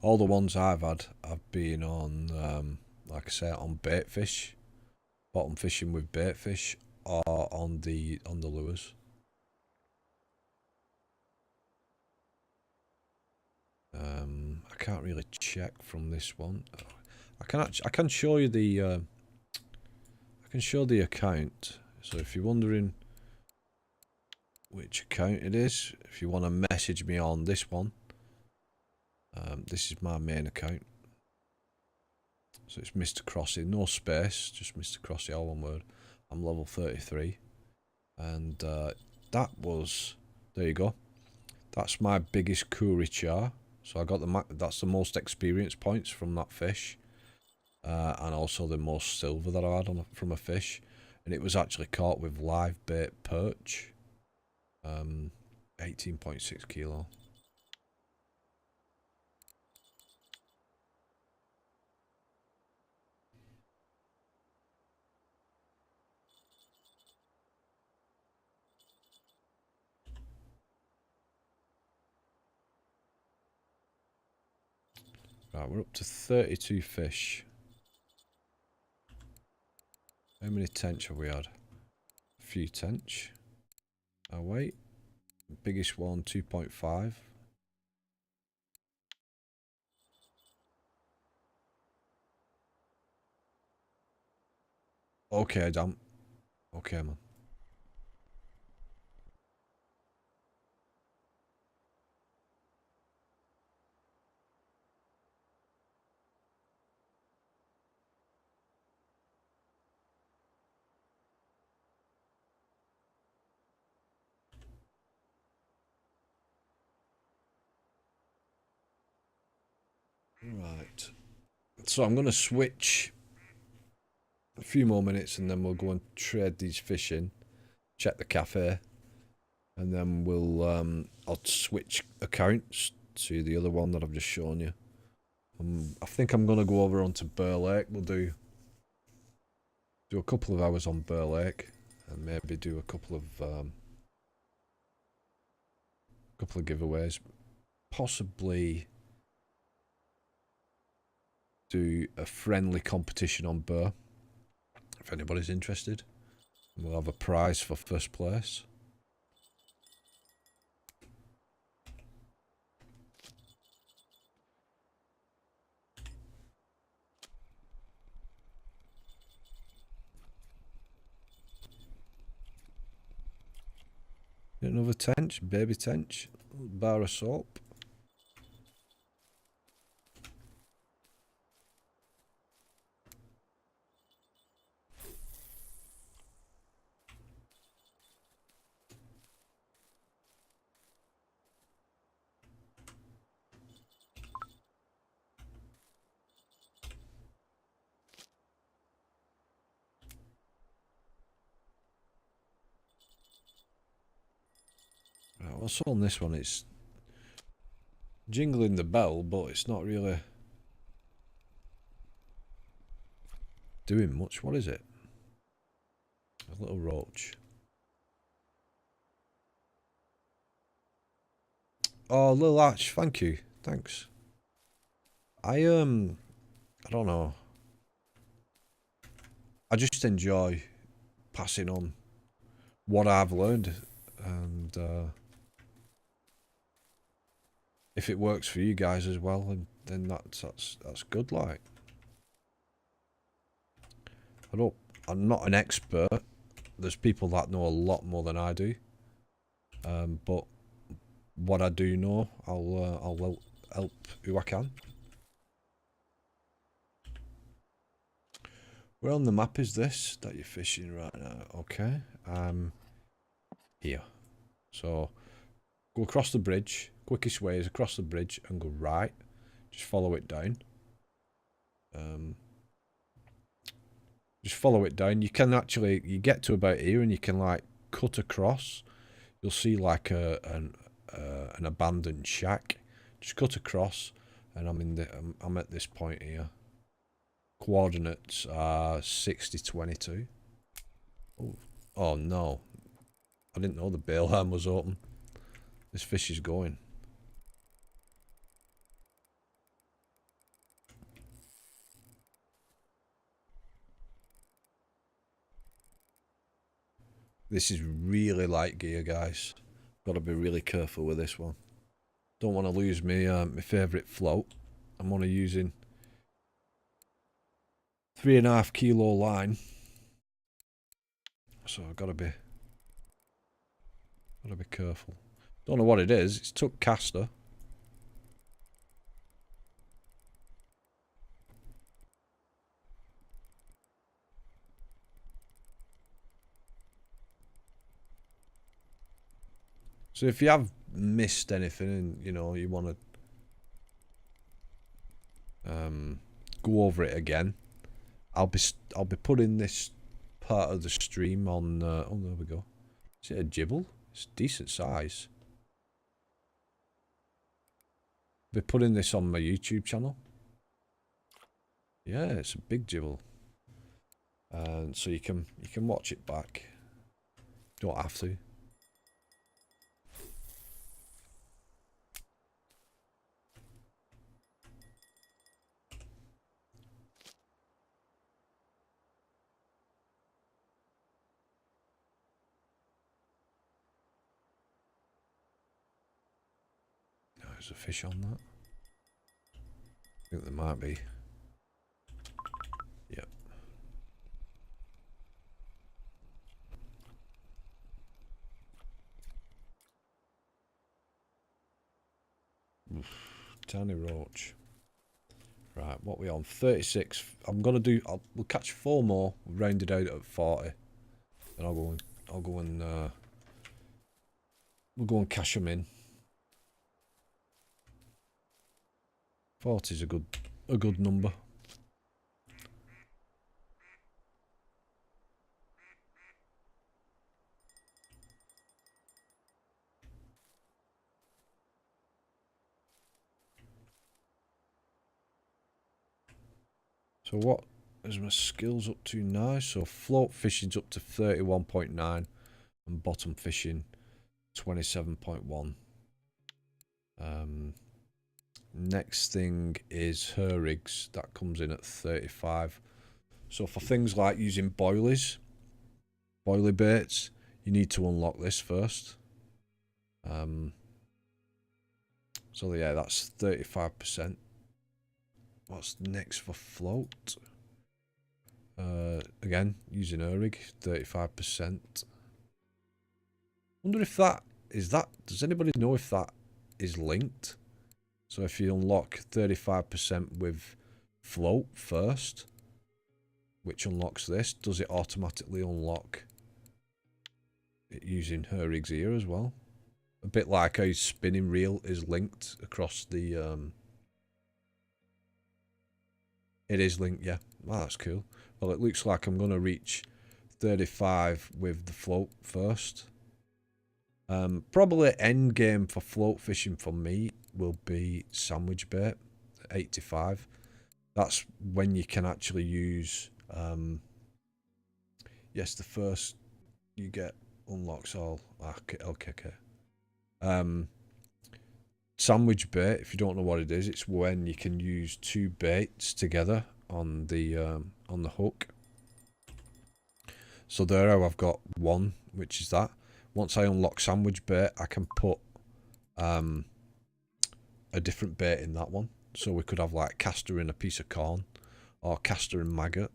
[SPEAKER 1] All the ones I've had have been on, like I say, on bait fish, bottom fishing with bait fish, or on the lures. I can't really check from this one. I can show you the. I can show the account. So if you're wondering which account it is, if you want to message me on this one, this is my main account. So it's Mr. Crossy, no space, just Mr. Crossy, all one word. I'm level 33, and that was, there you go. That's my biggest Kuri char. So I got that's the most experience points from that fish, and also the most silver that I had from a fish, and it was actually caught with live bait perch. 18.6 kilo. Right, we're up to 32 fish. How many tench have we had? A few tench. Oh wait, biggest one 2.5. Okay, damn. Okay, man. Right. So I'm going to switch a few more minutes and then we'll go and trade these fish in, check the cafe, and then I'll switch accounts to the other one that I've just shown you. I think I'm going to go over onto Burg. We'll do a couple of hours on Burg and maybe do a couple of giveaways. Possibly do a friendly competition on Burg if anybody's interested. We'll have a prize for first place. Another tench, baby tench, bar of soap. Also on this one, it's jingling the bell, but it's not really doing much. What is it? A little roach. Oh, Lil Arch, thank you. Thanks. I don't know. I just enjoy passing on what I've learned, and if it works for you guys as well, then that's good. Like, I'm not an expert. There's people that know a lot more than I do, but what I do know, I'll help who I can. Where on the map is this that you're fishing right now? Okay, here. So go across the bridge. Quickest way is across the bridge and go right. Just follow it down. Just follow it down. You can actually, you get to about here and you can like cut across. You'll see like an abandoned shack. Just cut across, and I'm at this point here. Coordinates are 6022. Oh no. I didn't know the bail arm was open. This fish is going. This is really light gear, guys. Got to be really careful with this one. Don't want to lose my favourite float. I'm only using 3.5 kilo line, so I've got to be careful. Don't know what it is. It's took caster. So if you have missed anything and you want to go over it again, I'll be putting this part of the stream on. Oh, there we go. Is it a gibble? It's decent size. I'll be putting this on my YouTube channel. Yeah, it's a big gibble, and so you can watch it back. Don't have to. There's a fish on that. I think there might be. Yep. Oof, tiny roach. Right, what are we on? 36. I'm gonna do. We'll catch 4 more. We'll round it out at 40, and I'll go and we'll go and cash them in. 40 is a good number. So what is my skills up to now? So float fishing's up to 31.9 and bottom fishing 27.1. Next thing is her rigs. That comes in at 35. So for things like using boilies, boilie baits, you need to unlock this first. So yeah, that's 35%. What's next for float? Again, using her rig, 35%. Wonder if that is that. Does anybody know if that is linked? So if you unlock 35% with float first, which unlocks this, does it automatically unlock it using her rigs here as well? A bit like how spinning reel is linked across the. It is linked, yeah. Wow, that's cool. Well, it looks like I'm going to reach 35 with the float first. Probably end game for float fishing for me will be sandwich bait, 85. That's when you can actually use, yes, the first you get unlocks all. Okay. Sandwich bait, if you don't know what it is, it's when you can use two baits together on the hook. So there I've got one, which is that. Once I unlock sandwich bait, I can put a different bait in that one. So we could have like caster in a piece of corn, or caster and maggot,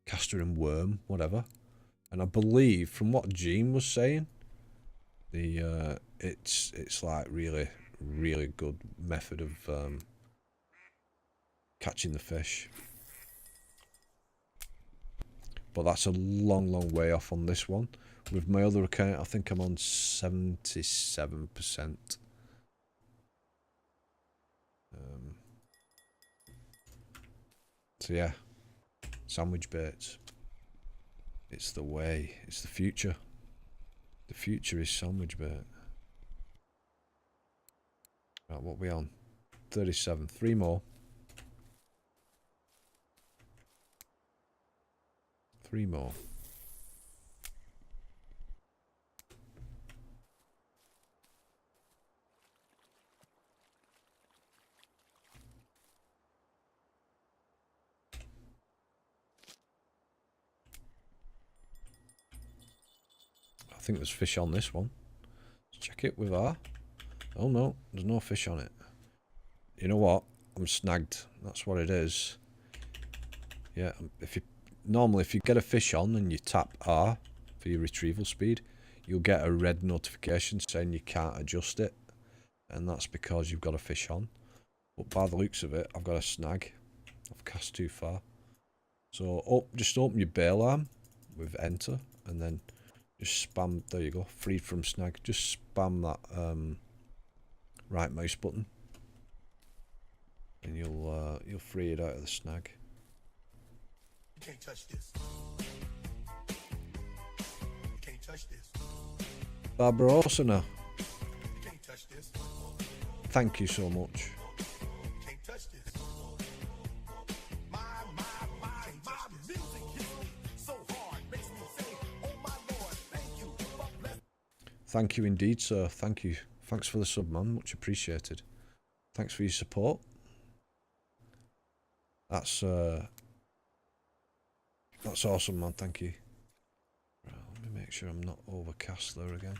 [SPEAKER 1] caster and worm, whatever. And I believe, from what Gene was saying, the it's like really good method of catching the fish. But that's a long way off on this one. With my other account, I think I'm on 77%. So yeah, sandwich baits. It's the way. It's the future. The future is sandwich bait. Right, what are we on? 37. 3 more. 3 more. I think there's fish on this one. Let's check it with R. Oh no, there's no fish on it. You know what? I'm snagged. That's what it is. Yeah, normally if you get a fish on and you tap R for your retrieval speed, you'll get a red notification saying you can't adjust it, and that's because you've got a fish on. But by the looks of it, I've got a snag. I've cast too far. So just open your bail arm with enter, and then just spam. There you go. Freed from snag. Just spam that right mouse button, and you'll free it out of the snag.
[SPEAKER 2] You can't touch this. You can't touch this.
[SPEAKER 1] Barbarossa,
[SPEAKER 2] You can't touch this.
[SPEAKER 1] thank you so much.
[SPEAKER 2] You can't touch this. My music hits me so hard, makes me say, oh my Lord, thank you.
[SPEAKER 1] Thank you indeed, sir. Thank you. Thanks for the sub, man. Much appreciated. Thanks for your support. That's awesome, man. Thank you. Right, let me make sure I'm not overcast there again.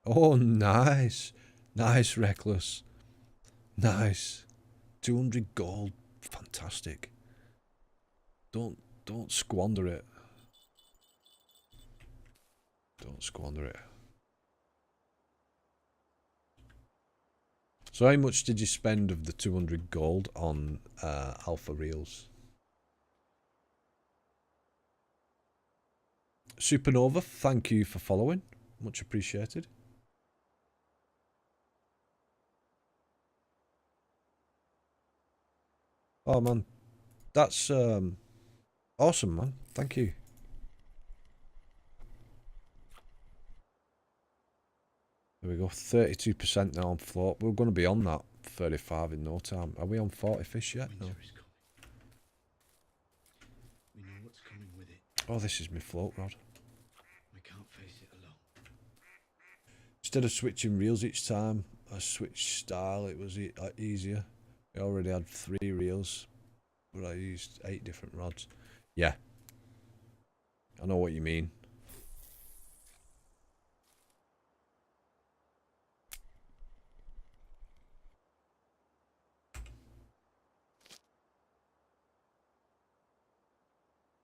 [SPEAKER 1] Oh, nice. Nice, Reckless. Nice. 200 gold. Fantastic. Don't squander it. Don't squander it. So how much did you spend of the 200 gold on alpha reels? Supernova, thank you for following. Much appreciated. Oh man, that's awesome, man. Thank you. There we go, 32% now on float. We're going to be on that 35 in no time. Are we on 40 fish yet? No.
[SPEAKER 3] Winter is coming. We know what's coming with it.
[SPEAKER 1] Oh, this is my float rod.
[SPEAKER 3] We can't face it alone.
[SPEAKER 1] Instead of switching reels each time, I switched style. It was easier. I already had 3 reels, but I used 8 different rods. Yeah. I know what you mean.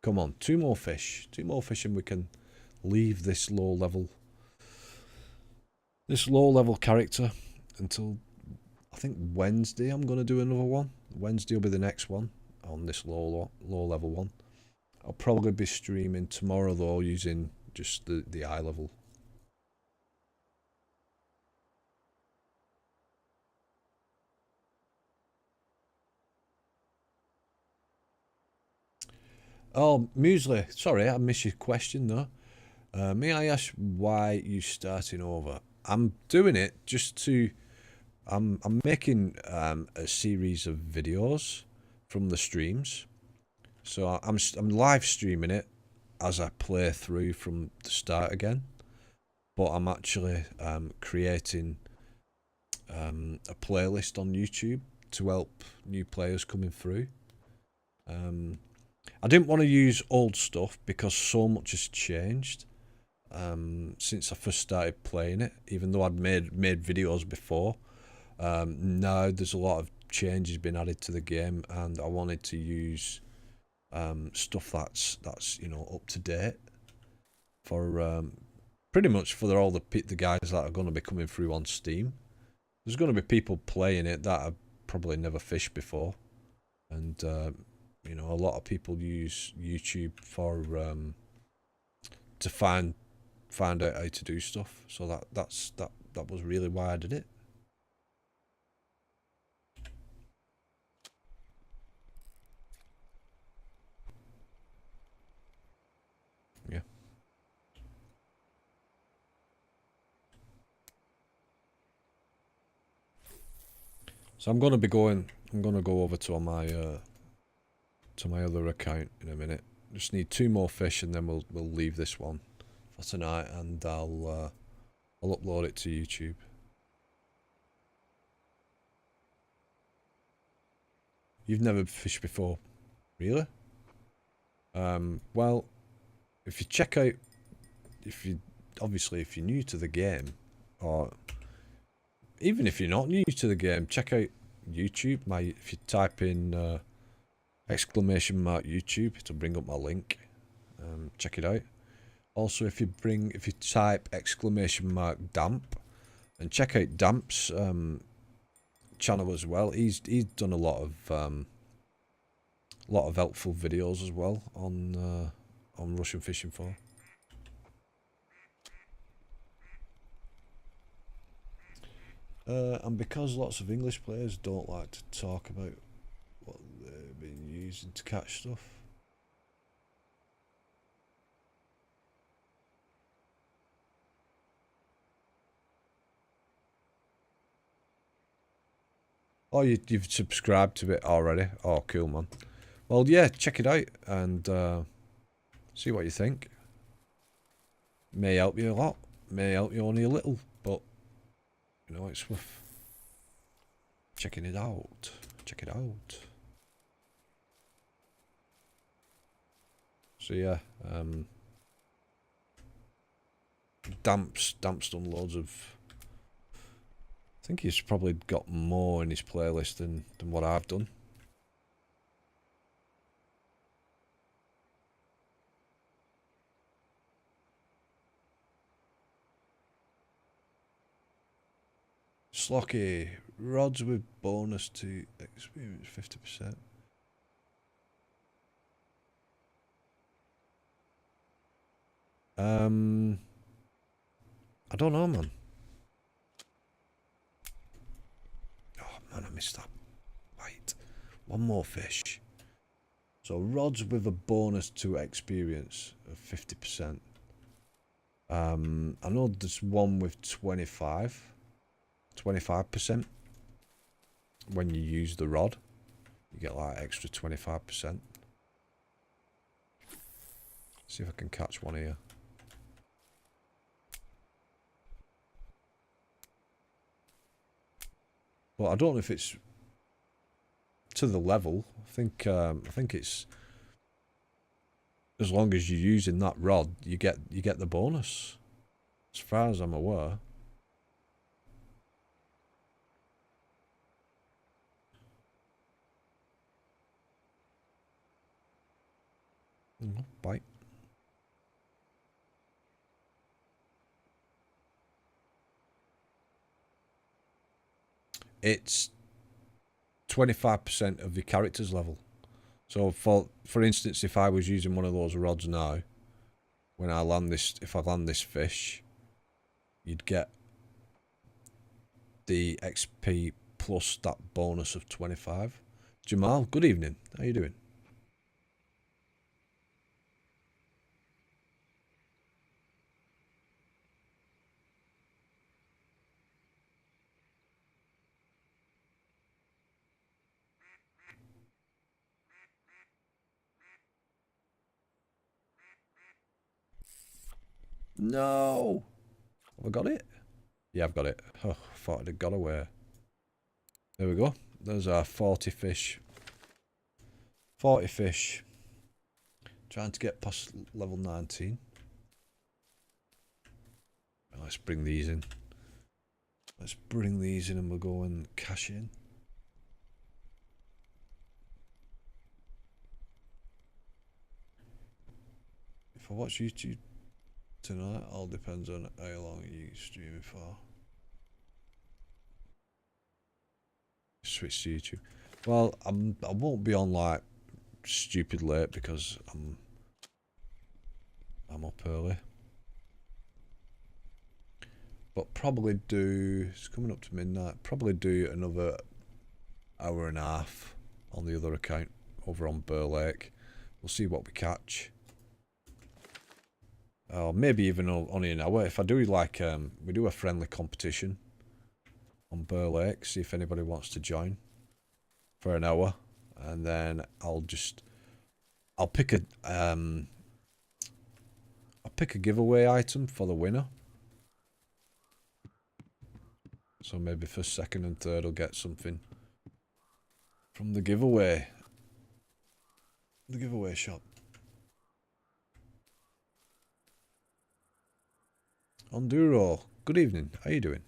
[SPEAKER 1] Come on, 2 more fish. 2 more fish and we can leave this low level character until I think Wednesday I'm going to do another one. Wednesday will be the next one on this low level one. I'll probably be streaming tomorrow though, using just the high level. Oh, Muesli, sorry, I missed your question though. May I ask why you starting over? I'm doing it just to. I'm making a series of videos from the streams, so I'm live streaming it as I play through from the start again. But I'm actually creating a playlist on YouTube to help new players coming through. I didn't want to use old stuff because so much has changed since I first started playing it. Even though I'd made videos before, now there's a lot of changes been added to the game, and I wanted to use stuff that's you know, up to date for pretty much for all the guys that are going to be coming through on Steam. There's going to be people playing it that have probably never fished before, and you know, a lot of people use YouTube for to find out how to do stuff. So that was really why I did it. Yeah. So I'm gonna go over to my other account in a minute. Just need 2 more fish, and then we'll leave this one for tonight, and I'll upload it to YouTube. You've never fished before, really? Well, if you check out, if you're new to the game, or even if you're not new to the game, check out YouTube. If you type in !YouTube, it'll bring up my link. Check it out. Also, if you type !damp, and check out Damp's channel as well. He's done a lot of helpful videos as well on Russian fishing for. And because lots of English players don't like to talk about what they've been using to catch stuff. Oh, you've subscribed to it already? Oh, cool, man. Well, yeah, check it out and see what you think. May help you a lot, may help you only a little, but you know, it's worth checking it out. Check it out. So yeah, Damp's done loads of. I think he's probably got more in his playlist than what I've done. Slocky, rods with bonus to experience 50%. I don't know, man. Oh man, I missed that. Right, one more fish. So rods with a bonus to experience of 50%. I know there's one with 25% when you use the rod. You get like extra 25%. See if I can catch one here. But I don't know if it's to the level. I think it's as long as you're using that rod, you get the bonus. As far as I'm aware. Bite. it's 25% of your character's level. So for instance, if I was using one of those rods now, when I land this, if I land this fish, you'd get the XP plus that bonus of 25. Jamal, good evening. How you doing? No! Have I got it? Yeah, I've got it. Oh, I thought I'd have got away. There we go. There's our 40 fish. 40 fish. Trying to get past level 19. Let's bring these in. Let's bring these in and we'll go and cash in. If I watch YouTube tonight, all depends on how long you streaming for. Switch to YouTube. Well, I won't be on like stupid late because I'm up early. But probably do, it's coming up to midnight, probably do another hour and a half on the other account over on Burg. We'll see what we catch. Or maybe even only an hour. If I do like, we do a friendly competition on Burg, see if anybody wants to join for an hour. And then I'll pick a giveaway item for the winner. So maybe first, second and third will get something from the giveaway. The giveaway shop. Onduro, good evening. How you doing?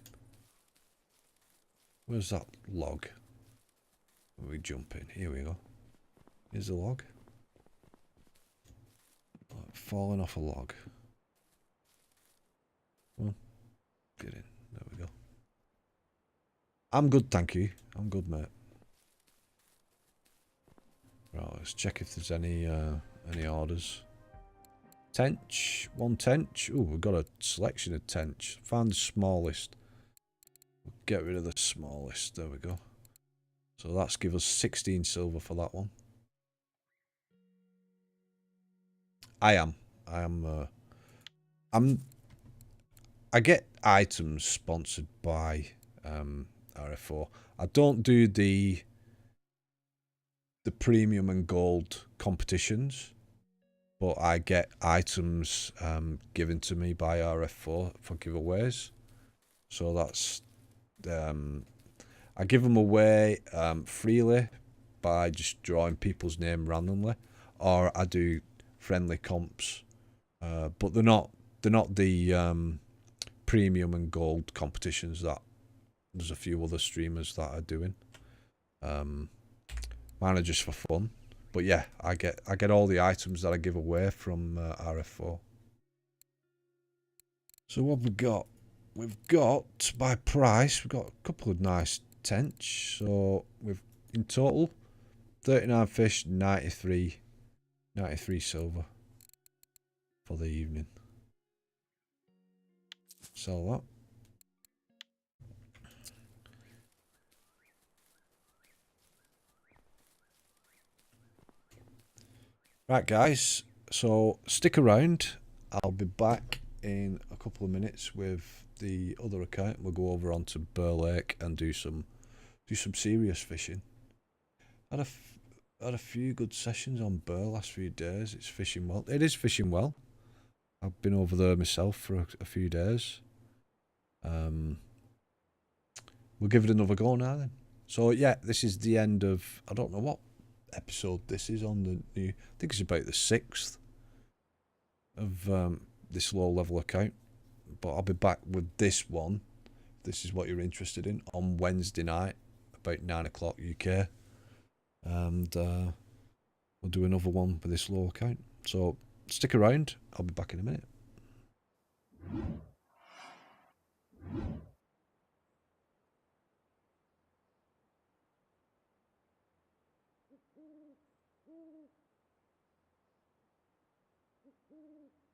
[SPEAKER 1] Where's that log? We jump in. Here we go. Here's the log. Falling off a log. Well, get in. There we go. I'm good, thank you. I'm good, mate. Right, let's check if there's any orders. Tench, one Tench. Ooh, we've got a selection of Tench. Find the smallest. We'll get rid of the smallest. There we go. So that's give us 16 silver for that one. I get items sponsored by RF4. I don't do the premium and gold competitions, but I get items given to me by RF4 for giveaways. So that's I give them away freely by just drawing people's name randomly, or I do friendly comps, but they're not the premium and gold competitions that there's a few other streamers that are doing. Mine are just for fun, but yeah, I get all the items that I give away from RF4. So what we've got? We've got by price. We've got a couple of nice Tench. So we've in total 39 fish, 93 silver for the evening. Sell that. Right, guys, so stick around. I'll be back in a couple of minutes with the other account. We'll go over onto Burg and do some serious fishing. Had a few good sessions on Burg last few days. It's fishing well. It is fishing well. I've been over there myself for a few days. We'll give it another go now then. So yeah, this is the end of, I don't know what episode this is on the new, I think it's about the 6th of this low level account, but I'll be back with this one, if this is what you're interested in, on Wednesday night about 9 o'clock UK, and we'll do another one with this low account. So stick around, I'll be back in a minute.
[SPEAKER 2] Thank you.